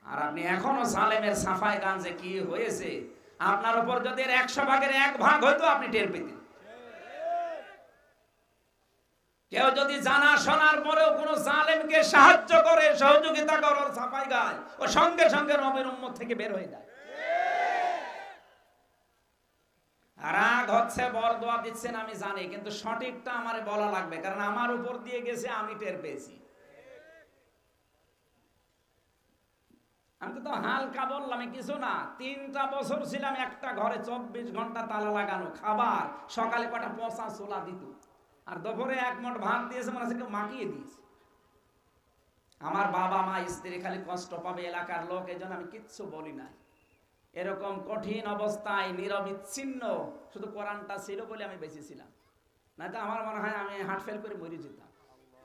আর আপনি এখনো জালেমের সাফাই গান যে কি হয়েছে, আপনার উপর যদি 100 ভাগের 1 ভাগ হইতো আপনি টের পেতেন। কেউ যদি জানা শোনার পরেও কোন জালেমকে সাহায্য করে, সহযোগিতা করে, ওর সাফাই গায়, ও সঙ্গে সঙ্গে রবের উম্মত থেকে বের হয়ে যায়। রাগ হচ্ছে, বরদোয়া দিচ্ছেন আমি জানি, কিন্তু সঠিকটা আমারে বলা লাগবে, কারণ আমার উপর দিয়ে গেছে, আমি টের পেয়েছি। আমি তো হালকা বললাম, কিছু না। 3টা বছর ছিলাম একটা ঘরে, 24 ঘন্টা তালা লাগানো, খাবার সকালে কটা পচা ছোলা দিত, আর দুপুরে 1 মুঠ ভাত দিয়েছে, মনে হচ্ছে কেউ মাখিয়ে দিয়েছে। আমার বাবা মা স্ত্রী খালি কষ্ট পাবে, এলাকার লোক, এই জন্য আমি কিচ্ছু বলি না। এরকম কঠিন অবস্থায় নিরবিচ্ছিন্ন শুধু কোরআনটা ছিল বলে আমি বেঁচে ছিলাম, না তো আমার মনে হয় আমি হার্ট ফেল করে মরে যেতাম।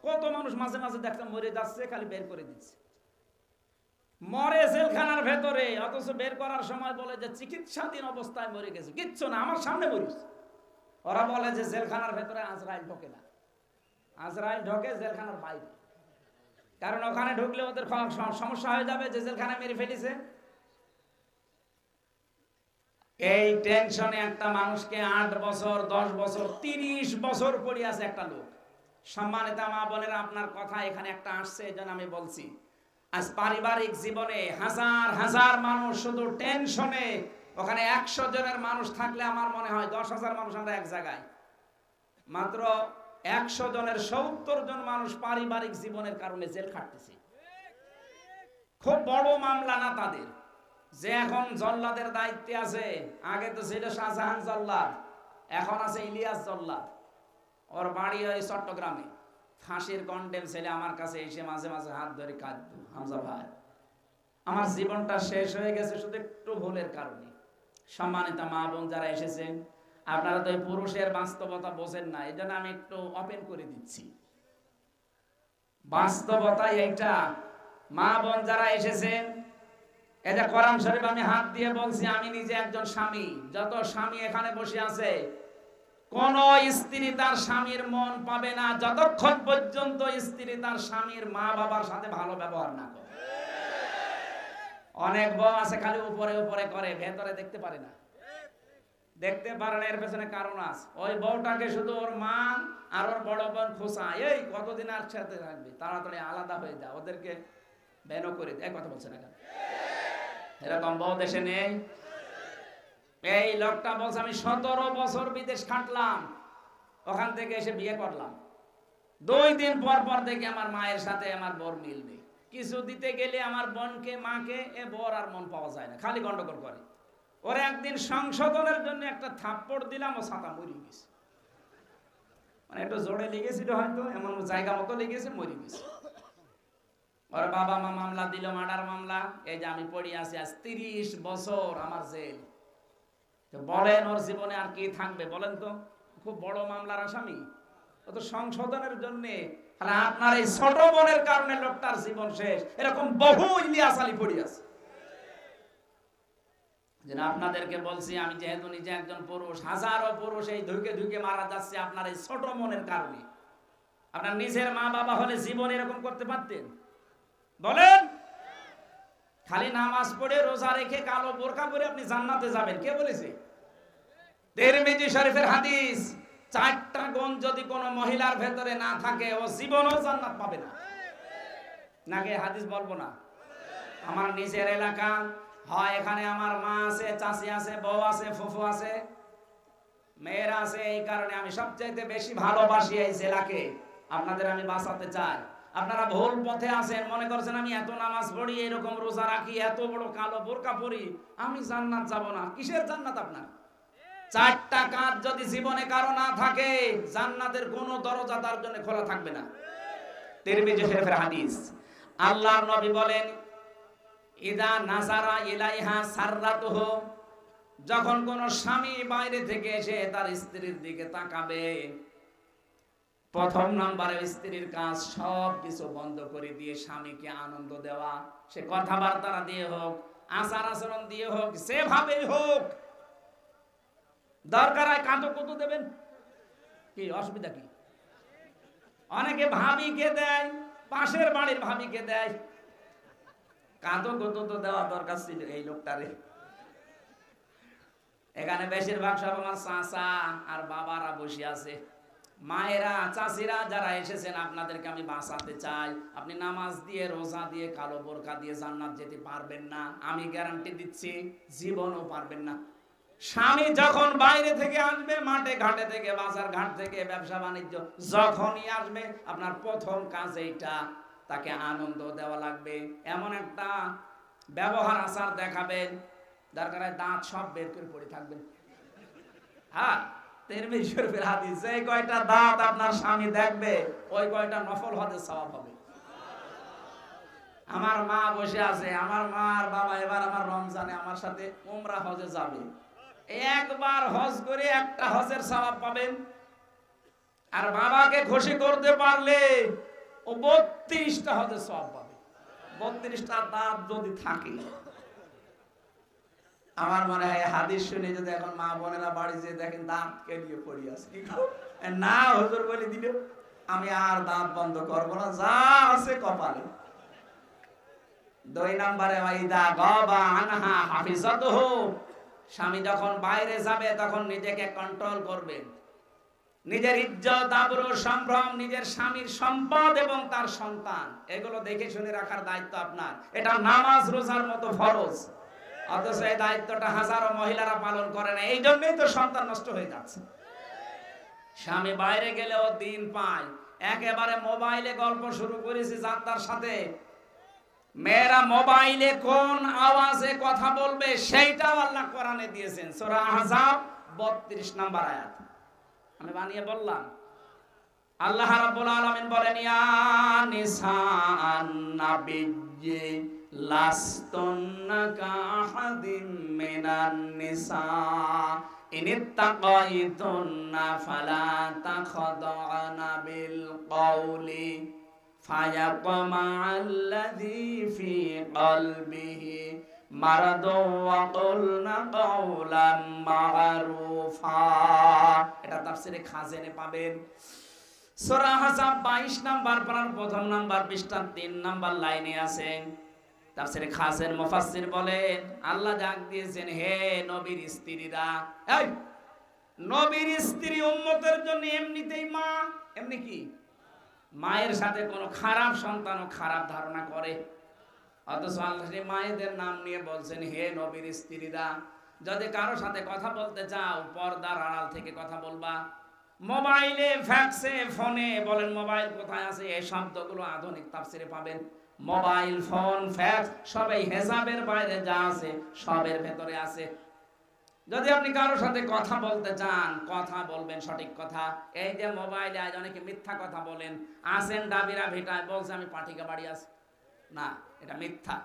কত মানুষ মাঝে মাঝে দেখতাম মরে যাচ্ছে, খালি বের করে দিচ্ছে, মরে জেলখানার ভেতরে, অথচ বের করার সময় বলে যে চিকিৎসাধীন অবস্থায় মরে গেছে। কিচ্ছু না, আমার সামনে মরিস। ওরা বলে যে জেলখানার ভেতরে আজরাইল ঢোকে না, আজরাইল ঢোকে জেলখানার বাইরে, কারণ ওখানে ঢুকলে ওদের সমস্যা হয়ে যাবে যে জেলখানায় মেরে ফেলেছে। এই টেনশনে একটা মানুষকে 8 বছর 10 বছর 30 বছর পড়ে আছে একটা লোক। সম্মানিত মা বোনেরা, আপনার কথা এখানে একটা আসছে, এই জন্য আমি বলছি। আজ পারিবারিক জীবনে হাজার হাজার মানুষ শুধু টেনশনে, ওখানে 100 জনের মানুষ থাকলে আমার মনে হয় 10,000 মানুষ আমরা এক জায়গায়। মাত্র 100 জনের 70 জন মানুষ পারিবারিক জীবনের কারণে জেল খাটতেছে। খুব বড় মামলা না তাদের, যে এখন জল্লাদের দায়িত্বে আছে। আগে তো ছিল শাহজাহান জল্লাদ, এখন আছে ইলিয়াস জল্লাদ। ওর বাড়ি হয় চট্টগ্রামে। ফাঁসির কন্ডেম ছেলে আমার কাছে এসে মাঝে মাঝে হাত ধরে কাঁদতো, হামজা ভাই আমার জীবনটা শেষ হয়ে গেছে শুধু একটু ভুলের কারণে। সম্মানিত মা বোন যারা এসেছেন, আপনারা তো এই পুরুষের বাস্তবতা বোঝেন না, এই জন্য আমি একটু ওপেন করে দিচ্ছি। বাস্তবতা এইটা। মা বোন যারা এসেছেন, এই যে কোরআন শরীফ আমি হাত দিয়ে বলছি, আমি নিজে একজন স্বামী। যত স্বামী এখানে বসে আছে, কোন স্ত্রী তার স্বামীর মন পাবে না যতক্ষণ পর্যন্ত স্ত্রী তার স্বামীর মা বাবার সাথে ভালো ব্যবহার না করে। অনেক বউ আছে খালি উপরে উপরে করে, ভেতরে দেখতে পারে না। দেখতে পারে না, এর পেছনে কারণ আছে। ওই বউটাকে শুধু ওর মা আর ওর বড় বোন খোঁচা, এই কতদিন আর সাথে থাকবে, তাড়াতাড়ি আলাদা হয়ে যা, ওদেরকে বেনো করে দেয়। কথা বলছে না কেন? এরকম বউ দেশে নেই। এই লোকটা বলছে আমি 17 বছর বিদেশ খাটলাম, ওখান থেকে এসে বিয়ে করলাম। 2 দিন পর পর দেখি আমার মায়ের সাথে আমার বর মিলবে। কিছু দিতে গেলে আমার বোনকে মাকে এ বর আর মন পাওয়া যায় না, খালি গন্ডগোল করে। ওর একদিন সংশোধনের জন্য একটা থাপ্পড় দিলাম, ও ছাতা মরে গেছে। মানে একটু জোরে লেগেছিল হয়তো, এমন জায়গা মতো লেগেছে, মরে গেছে। ওর বাবা মা মামলা দিল, মার্ডার মামলা। এই যে আমি পড়ে আছি আজ 30 বছর আমার জেল। তো বলেন ওর জীবনে আর কি থাকবে বলেন তো? খুব বড় মামলার আসামি। ও তো সংশোধনের জন্য, তাহলে আপনার এই ছোট বোনের কারণে লোকটার জীবন শেষ। এরকম বহু ইলিয়াস আলী পড়ে আছে। যেন আপনাদেরকে বলছি, আমি যেহেতু নিজে একজন পুরুষ, হাজারো পুরুষ এই ধুকে ধুকে মারা যাচ্ছে আপনার এই ছোট মনের কারণে। আপনার নিজের মা বাবা হলে জীবন এরকম করতে পারতেন? বলেন। খালি নামাজ পড়ে রোজা রেখে কালো বোরকা পরে আপনি জান্নাতে যাবেন, কে বলেছে? তিরমিজি শরীফের হাদিস, 4টা গুণ যদি কোনো মহিলার ভেতরে না থাকে, ও জীবনও জান্নাত পাবে না। নাকি হাদিস বলবো না? আমার নিজের এলাকা হয়, এখানে আমার মা আছে, চাচি আছে, বউ আছে, ফুফু আছে, মেয়েরা আছে। এই কারণে আমি সবচাইতে বেশি ভালোবাসি এই জেলাকে। আপনাদের আমি বাঁচাতে চাই। আপনারা ভুল পথে আছেন, মনে করছেন আমি এত নামাজ পড়ি, এরকম রোজা রাখি, এত বড় কালো বোরকা পরি, আমি জান্নাত যাব না। কিসের জান্নাত আপনার? 4টা কাজ যদি জীবনে কারো না থাকে, জান্নাতের কোনো দরজা তার জন্য খোলা থাকবে না। তিরমিজি শরীফের হাদিস, আল্লাহর নবী বলেন, ইদা নাজারা ইলাইহা সাররাতুহু, যখন কোন স্বামী বাইরে থেকে এসে তার স্ত্রীর দিকে তাকাবে, প্রথম নম্বরে স্ত্রীর কাজ সব কিছু বন্ধ করে দিয়ে স্বামীকে আনন্দ দেওয়া। সে কথাবার্তা দিয়ে হোক, আচার আচরণ দিয়ে হোক, যেভাবেই হোক। দরকার হয় কাঁদো কত দেবেন, কি অসুবিধা কি? অনেকে ভাবিকে দেয়, পাশের বাড়ির ভাবিকে দেয়। কাঁদো কত তো দেওয়া দরকার ছিল এই লোকটারে। এখানে বেশিরভাগ সব আমার চাচা আর বাবারা বসে আছে। মায়েরা, চাচিরা যারা এসেছেন, আপনাদেরকে আমি বাঁচাতে চাই। আপনি নামাজ দিয়ে, রোজা দিয়ে, কালো বোরকা দিয়ে জান্নাত যেতে পারবেন না, আমি গ্যারান্টি দিচ্ছি। জীবনও পারবেন না। স্বামী যখন বাইরে থেকে আসবে, মাঠে ঘাটে থেকে, বাজার ঘাট থেকে, ব্যবসা বাণিজ্য যখনই আসবে, আপনার প্রথম কাজ এইটা, তাকে আনন্দ দেওয়া লাগবে। এমন একটা ব্যবহার আচার দেখাবেন, দরকার হয় দাঁত সব বের করে পড়ে থাকবেন। হ্যাঁ, তিরমিজি শরীফের হাদিস, যে কয়টা দাঁত আপনার স্বামী দেখবে, ওই কয়টা নফল হজের সওয়াব হবে। আমার মা বসে আছে, আমার মা আর বাবা এবার আমার রমজানে আমার সাথে উমরা হজে যাবে। একবার হজ করে একটা হজের সওয়াব পাবেন। আর বাবাকে খুশি করতে পারলে ও 32টা হজের সওয়াব পাবে। 32টা দাঁত যদি থাকে। আমার মনে হয় হাদিস শুনে যদি এখন মা বোনেরা বাড়ি যেয়ে দেখেন দাঁত কেলিয়ে পড়ে আছে, না হুজুর বলে দিল আমি আর দাঁত বন্ধ করবো না, যা আছে কপালে। 2 নম্বরে ওয়াইদা গাবা আনহা হাফিজাতুহু, স্বামী যখন বাইরে যাবে তখন নিজেকে কন্ট্রোল করবেন। নিজের ইজ্জত, আবরু, সম্ভ্রম, নিজের স্বামীর সম্পদ এবং তার সন্তান, এগুলো দেখে শুনে রাখার দায়িত্ব আপনার। এটা নামাজ রোজার মতো ফরজ। অথচ এই দায়িত্বটা হাজারো মহিলারা পালন করে না, এই জন্যই তো সন্তান নষ্ট হয়ে যাচ্ছে। স্বামী বাইরে গেলেও দিন পায়। একেবারে মোবাইলে গল্প শুরু করেছি যার সাথে, মেয়েরা মোবাইলে কোন আওয়াজে কথা বলবে সেইটাও আল্লাহ কোরআনে দিয়েছেন। সূরা আহজাব 32 নম্বর আয়াত। আমি বানিয়ে বললাম। আল্লাহ রাব্বুল আলামিন বলেন, ইয়া নিসাআন নাবিয়্যি লাস্তুন্না কাআহাদিম মিনান নিসা ইনিত্তাকাইতুন্না ফালা তাখদা'না বিল কওলি ফায়াতমা'আল্লাযী ফী কলবিহি মারাদুন ওয়া কুলনা কাওলাম মা'রুফা। এটা তাফসীরে খাজেনে পাবেন। সূরা আহজাব 22 নাম্বার পারার প্রথম নাম্বার পৃষ্ঠার 3 নাম্বার লাইনে আছে। তাফসীরে খাজেন মুফাসসির বলেন, আল্লাহ ডাক দিয়েছেন, হে নবীর স্ত্রীরা, এই নবীর স্ত্রী উম্মতের জন্য এমনিতেই মা, এমনি কি মায়ের সাথে কোনো খারাপ সন্তানও খারাপ ধারণা করে, অথচ আল্লাহ সেই মায়েদের নাম নিয়ে বলছেন, হে নবীর স্ত্রীরা, যদি কারো সাথে কথা বলতে চাও পর্দার আড়াল থেকে কথা বলবা। মোবাইলে, ফ্যাক্সে, ফোনে, বলেন মোবাইল কোথায় আছে, এই শব্দগুলো আধুনিক তাফসীরে পাবেন। মোবাইল, ফোন, ফ্যাক্স সবই হেজাবের বাইরে যা আছে সবের ভেতরে আছে। যদি আপনি কারোর সাথে কথা বলতে চান, কথা বলবেন সঠিক কথা। এই যে মোবাইলে আজ অনেকে মিথ্যা কথা বলেন, আসেন ডাবিরা ভিটায় বলছে আমি পাঠিকা বাড়ি আছি, না, এটা মিথ্যা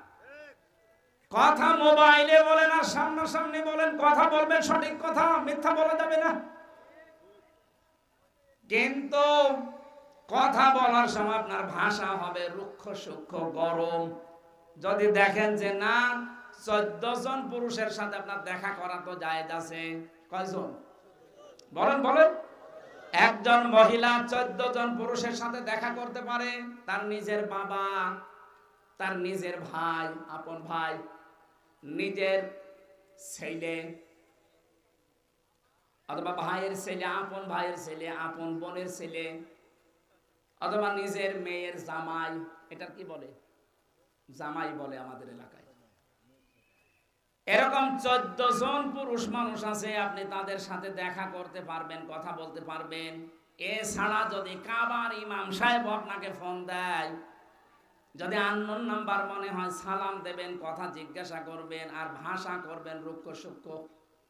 কথা। মোবাইলে বলেন আর সামনাসামনি বলেন, কথা বলবেন সঠিক কথা, মিথ্যা বলা যাবে না। কিন্তু কথা বলার সময় আপনার ভাষা হবে রুক্ষ সূক্ষ্ম গরম। যদি দেখেন যে না 14 জন পুরুষের সাথে আপনার দেখা করা তো জায়েজ আছে, কয়জন বলেন বলেন? একজন মহিলা 14 জন পুরুষের সাথে দেখা করতে পারে, তার নিজের বাবা, তার নিজের ভাই, আপন ভাই, নিজের ছেলে অথবা ভাইয়ের ছেলে, আপন ভাইয়ের ছেলে, আপন বোনের ছেলে, অথবা নিজের মেয়ের জামাই। এটা কি বলে? জামাই বলে আমাদের এলাকায়। এরকম 14 জন পুরুষ মানুষ আছে, আপনি তাদের সাথে দেখা করতে পারবেন, কথা বলতে পারবেন। এছাড়া যদি কাবার ইমাম সাহেব আপনাকে ফোন দেয়, যদি আননোন নাম্বার মনে হয়, সালাম দেবেন, কথা জিজ্ঞাসা করবেন, আর ভাষা করবেন রুক্ষ সূক্ষ্ম।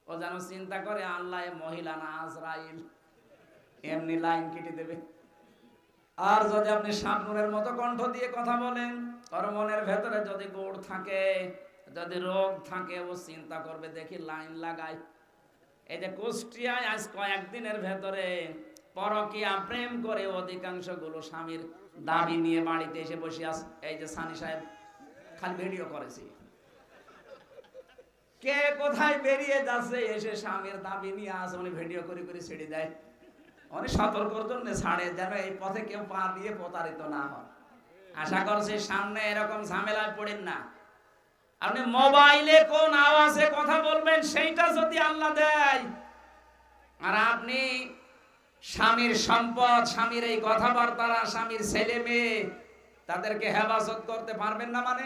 ও যেন চিন্তা করে আল্লাহ মহিলা না আজরাইল, এমনি লাইন কেটে দেবে। আর যদি আপনি শাবনূরের মতো কণ্ঠ দিয়ে কথা বলেন, ওর মনের ভেতরে যদি গোড় থাকে, যদি রোগ থাকে, ও চিন্তা করবে দেখি লাইন লাগাই। এই যে কুষ্টিয়ায় আজ কয়েকদিনের ভেতরে পরকীয়া প্রেম করে অধিকাংশ গুলো স্বামীর দাবি নিয়ে বাড়িতে এসে বসে আছে। এই যে সানি সাহেব খালি ভিডিও করেছি, কে কোথায় বেরিয়ে যাচ্ছে, এসে স্বামীর দাবি নিয়ে আসে, উনি ভিডিও করে করে ছেড়ে দেয়। উনি সতর্কর জন্য ছাড়ে, যেন এই পথে কেউ পা দিয়ে প্রতারিত না হয়। আশা করছি সামনে এরকম ঝামেলায় পড়েন না। আপনি মোবাইলে কোন আওয়াজে কথা বলবেন সেইটা যদি আল্লাহ দেয়, আর আপনি স্বামীর সম্পদ, স্বামীর এই কথাবার্তারা, স্বামীর ছেলে মেয়ে, তাদেরকে হেফাজত করতে পারবেন না, মানে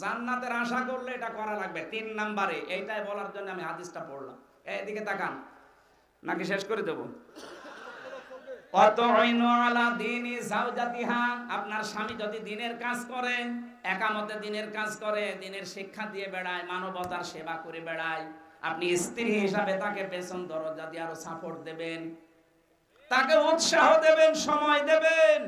জান্নাতের আশা করলে এটা করা লাগবে। 3 নম্বরে এইটাই বলার জন্য আমি হাদিসটা পড়লাম। এইদিকে তাকান, নাকি শেষ করে দেব? আপনার স্বামী যদি দিনের কাজ করে, একামতে দিনের কাজ করে, দিনের শিক্ষা দিয়ে বেড়ায়, মানবতার সেবা করে বেড়ায়, আপনি স্ত্রী হিসাবে তাকে পেছন দরজা দিয়ে আরো সাপোর্ট দেবেন, তাকে উৎসাহ দেবেন, সময় দেবেন।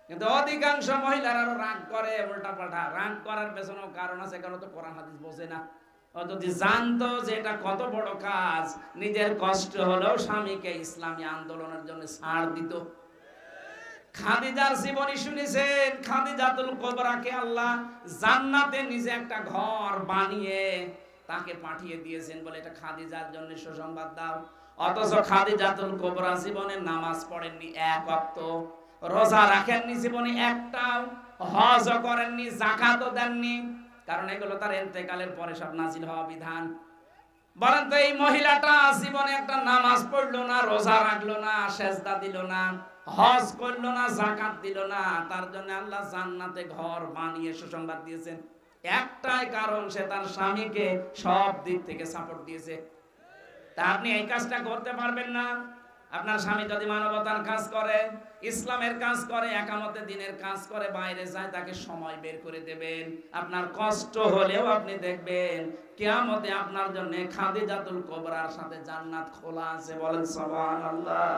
কিন্তু অধিকাংশ মহিলারা আরো রাগ করে, উল্টা পাল্টা। রাগ করার পেছনেও কারণ আছে, কারণ তো কোরআন হাদিস বোঝে না। ও যদি জানতো যে এটা কত বড় কাজ, নিজের কষ্ট হলেও স্বামীকে ইসলামী আন্দোলনের জন্য ছাড় দিত। খাদিজার জীবনী শুনেছেন? খাদিজাতুল কুবরাকে আল্লাহ জান্নাতে নিজে একটা ঘর বানিয়ে তাকে পাঠিয়ে দিয়েছেন, বলে এটা খাদিজার জন্য সুসংবাদ দাও। অথচ খাদিজাতুল কুবরা জীবনে নামাজ পড়েননি এক ওয়াক্ত, রোজা রাখেননি জীবনে একটাও, হজ করেননি, যাকাতও দেননি, কারণ এগুলো তার ইন্তেকালের পরে সব নাজিল হওয়া বিধান। বলেন তো এই মহিলাটা জীবনে একটা নামাজ পড়লো না, রোজা রাখলো না, সেজদা দিল না, হজ করলো না, যাকাত দিল না, তার জন্য আল্লাহ জান্নাতে ঘর বানিয়ে সুসংবাদ দিয়েছেন। একটাই কারণ, সে তার স্বামীকে সব দিক থেকে সাপোর্ট দিয়েছে। তা আপনি এই কাজটা করতে পারবেন না? আপনার স্বামী যদি মানবতার কাজ করে, ইসলামের কাজ করে, একামতে দিনের কাজ করে, বাইরে যায়, তাকে সময় বের করে দেবেন। আপনার কষ্ট হলেও আপনি দেখবেন কিয়ামতে আপনার জন্য খাদিজাতুল কুবরার সাথে জান্নাত খোলা আছে। বলেন সুবহানাল্লাহ।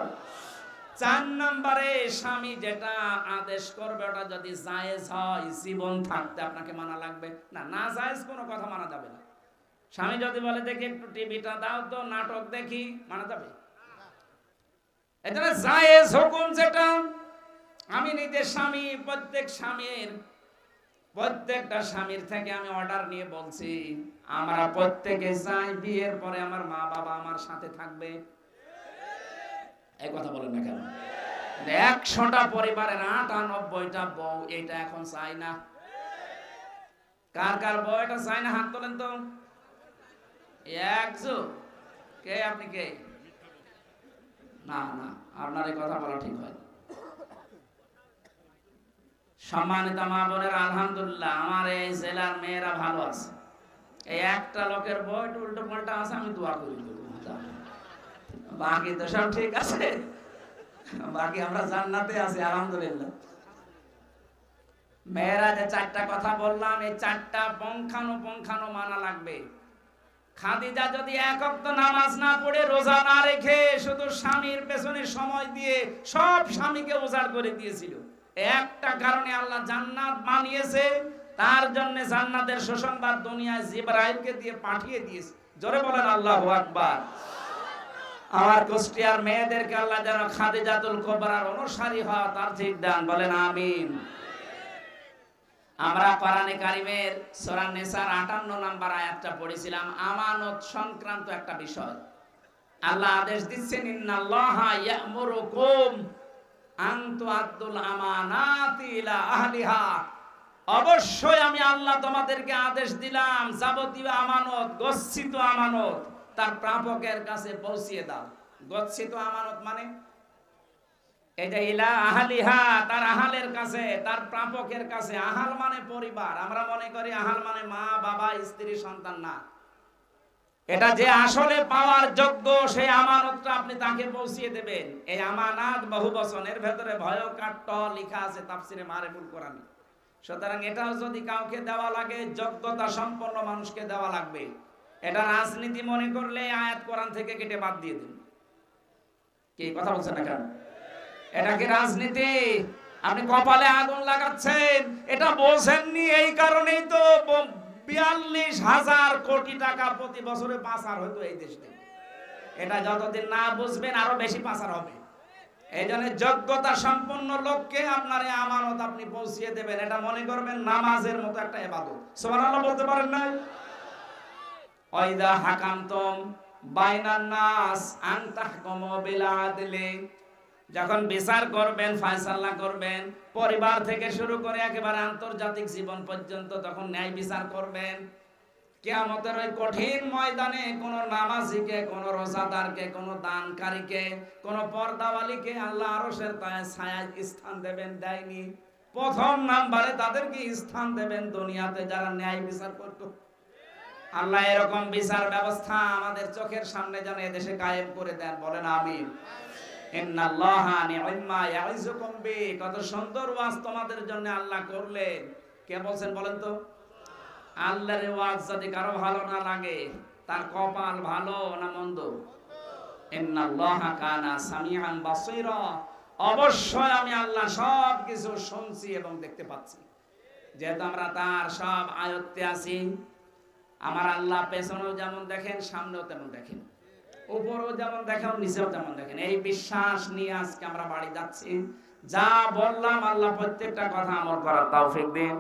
4 নম্বরে স্বামী যেটা আদেশ করবে ওটা যদি জায়েজ হয়, জীবন থাকতে আপনাকে মানা লাগবে না। না জায়েজ কোনো কথা মানা যাবে না। স্বামী যদি বলে দেখি একটু টিভিটা দাও তো, নাটক দেখি, মানা যাবে? এটা জায়েজ হুকুম যেটা। আমি নিজের স্বামী, প্রত্যেকটা স্বামীর থেকে আমি অর্ডার নিয়ে বলছি, আমরা প্রত্যেকে চাই বিয়ের পরে আমার মা বাবা আমার সাথে থাকবে। এই কথা বলেন না কেন? 100টা পরিবারের 98টা বউ এটা এখন চায় না। কার কার বউ এটা চায় না হাত তোলেন তো। একজন কে? আপনি কে? না না, আপনার এই কথা বলা ঠিক হয়। সম্মানিত মা বোনের, আলহামদুলিল্লাহ আমার এই জেলার মেয়েরা ভালো আছে। এই একটা লোকের বই উল্টো পাল্টা আছে, আমি দোয়া করি, বাকি তো সব ঠিক আছে, বাকি আমরা জান্নাতে আছি আলহামদুলিল্লাহ। মেয়েরা যে 4টা কথা বললাম, এই 4টা পঙ্খানো মানা লাগবে। খাদিজা যদি এক ওয়াক্ত নামাজ না পড়ে, রোজা না রেখে, শুধু স্বামীর পেছনে সময় দিয়ে সব স্বামীকে উজাড় করে দিয়েছিল, একটা কারণে আল্লাহ জান্নাত বানিয়েছে। তার জন্য জান্নাতের সুসংবাদ দুনিয়ায় জিবরাইলকে দিয়ে পাঠিয়ে দিয়েছে। জোরে বলেন আল্লাহু আকবার। আমার কুষ্টিয়ার মেয়েদেরকে আল্লাহ যেন খাদিজাতুল কুবরার অনুসারী হয় তার ঠিক দান। বলেন আমিন। আমরা কোরআনে কারিমের সূরা নিসার 58 নম্বর আয়াতটা পড়েছিলাম, আমানত সংক্রান্ত একটা বিষয়। আল্লাহ আদেশ দিচ্ছেন, ইন্নাল্লাহা ইয়া'মুরুকুম আন তুআদ্দুল আমানাতি ইলা আহলিহা। অবশ্যই আমি আল্লাহ তোমাদেরকে আদেশ দিলাম যাবতীয় আমানত, গচ্ছিত আমানত তার প্রাপকের কাছে পৌঁছিয়ে দাও। গচ্ছিত আমানত মানে এই যে ইলা আহলিহা, তার আহালের কাছে, তার প্রাপকের কাছে। আহাল মানে পরিবার। আমরা মনে করি আহাল মানে মা বাবা স্ত্রী সন্তান। না, এটা যে আসলে পাওয়ার যোগ্য সেই আমানতটা আপনি তাকে পৌঁছিয়ে দেবেন। এই আমানাত বহু বচনের ভেতরে ভয়কাট্য লেখা আছে তাফসিরে মারিফুল কোরআনে। সুতরাং এটাও যদি কাউকে দেওয়া লাগে, যোগ্যতা সম্পন্ন মানুষকে দেওয়া লাগবে। এটা রাজনীতি মনে করলে আয়াত কোরআন থেকে কেটে বাদ দিয়ে দিন। কি কথা বলছেন না কেন? এটা কি রাজনীতি? আপনি কপালে আগুন লাগাচ্ছেন, এটা বোঝেননি। এই কারণেই তো 42,000 কোটি টাকা প্রতি বছরে পাচার হতো এই দেশে। এটা যতদিন না বুঝবেন আরো বেশি পাচার হবে। এই জন্য যোগ্যতা সম্পন্ন লোককে আপনার এই আমানত আপনি পৌঁছিয়ে দেবেন। এটা মনে করবেন নামাজের মতো একটা ইবাদত। সুবহানাল্লাহ বলতে পারেন না? ওয়াইদা হাকামতুম বাইনান নাস আন তাহকুমু বিল আদলি। যখন বিচার করবেন, ফয়সালা করবেন, পরিবার থেকে শুরু করে একেবারে আন্তর্জাতিক জীবন পর্যন্ত তখন ন্যায় বিচার করবেন। কিয়ামতের ওই কঠিন ময়দানে কোন নামাজিকে, কোন রোজাদারকে, কোন দানকারীকে, কোন পর্দাওয়ালিকে আল্লাহ আরশের ছায়ায় স্থান দেবেন, দেয়নি। প্রথম নাম্বারে তাদেরকে স্থান দেবেন দুনিয়াতে যারা ন্যায় বিচার করত। আল্লাহ এরকম বিচার ব্যবস্থা আমাদের চোখের সামনে যেন এদেশে কায়েম করে দেন। বলেন আমিন। ইন্নাল্লাহা নি'মা ইয়াইযুকুম বি। কত সুন্দর ওয়াজ তোমাদের জন্য আল্লাহ করলেন। কে বলছেন বলেন তো? আল্লাহর ওয়াজ যদি কারো ভালো না লাগে, তার কপাল ভালো না মন্দ? ইন্নাল্লাহা কানা সামিআন বাসীরা। অবশ্যই আমি আল্লাহ সব কিছু শুনছি এবং দেখতে পাচ্ছি। যেহেতু আমরা তার সব আয়ত্তে আছি, আমার আল্লাহ পেছনেও যেমন দেখেন, সামনেও তেমন দেখেন, উপরেও যেমন দেখেন, নিচেও তেমন দেখেন। এই বিশ্বাস নিয়ে আজকে আমরা বাড়ি যাচ্ছি। যা বললাম আল্লাহ প্রত্যেকটা কথা আমল করার তৌফিক দিন।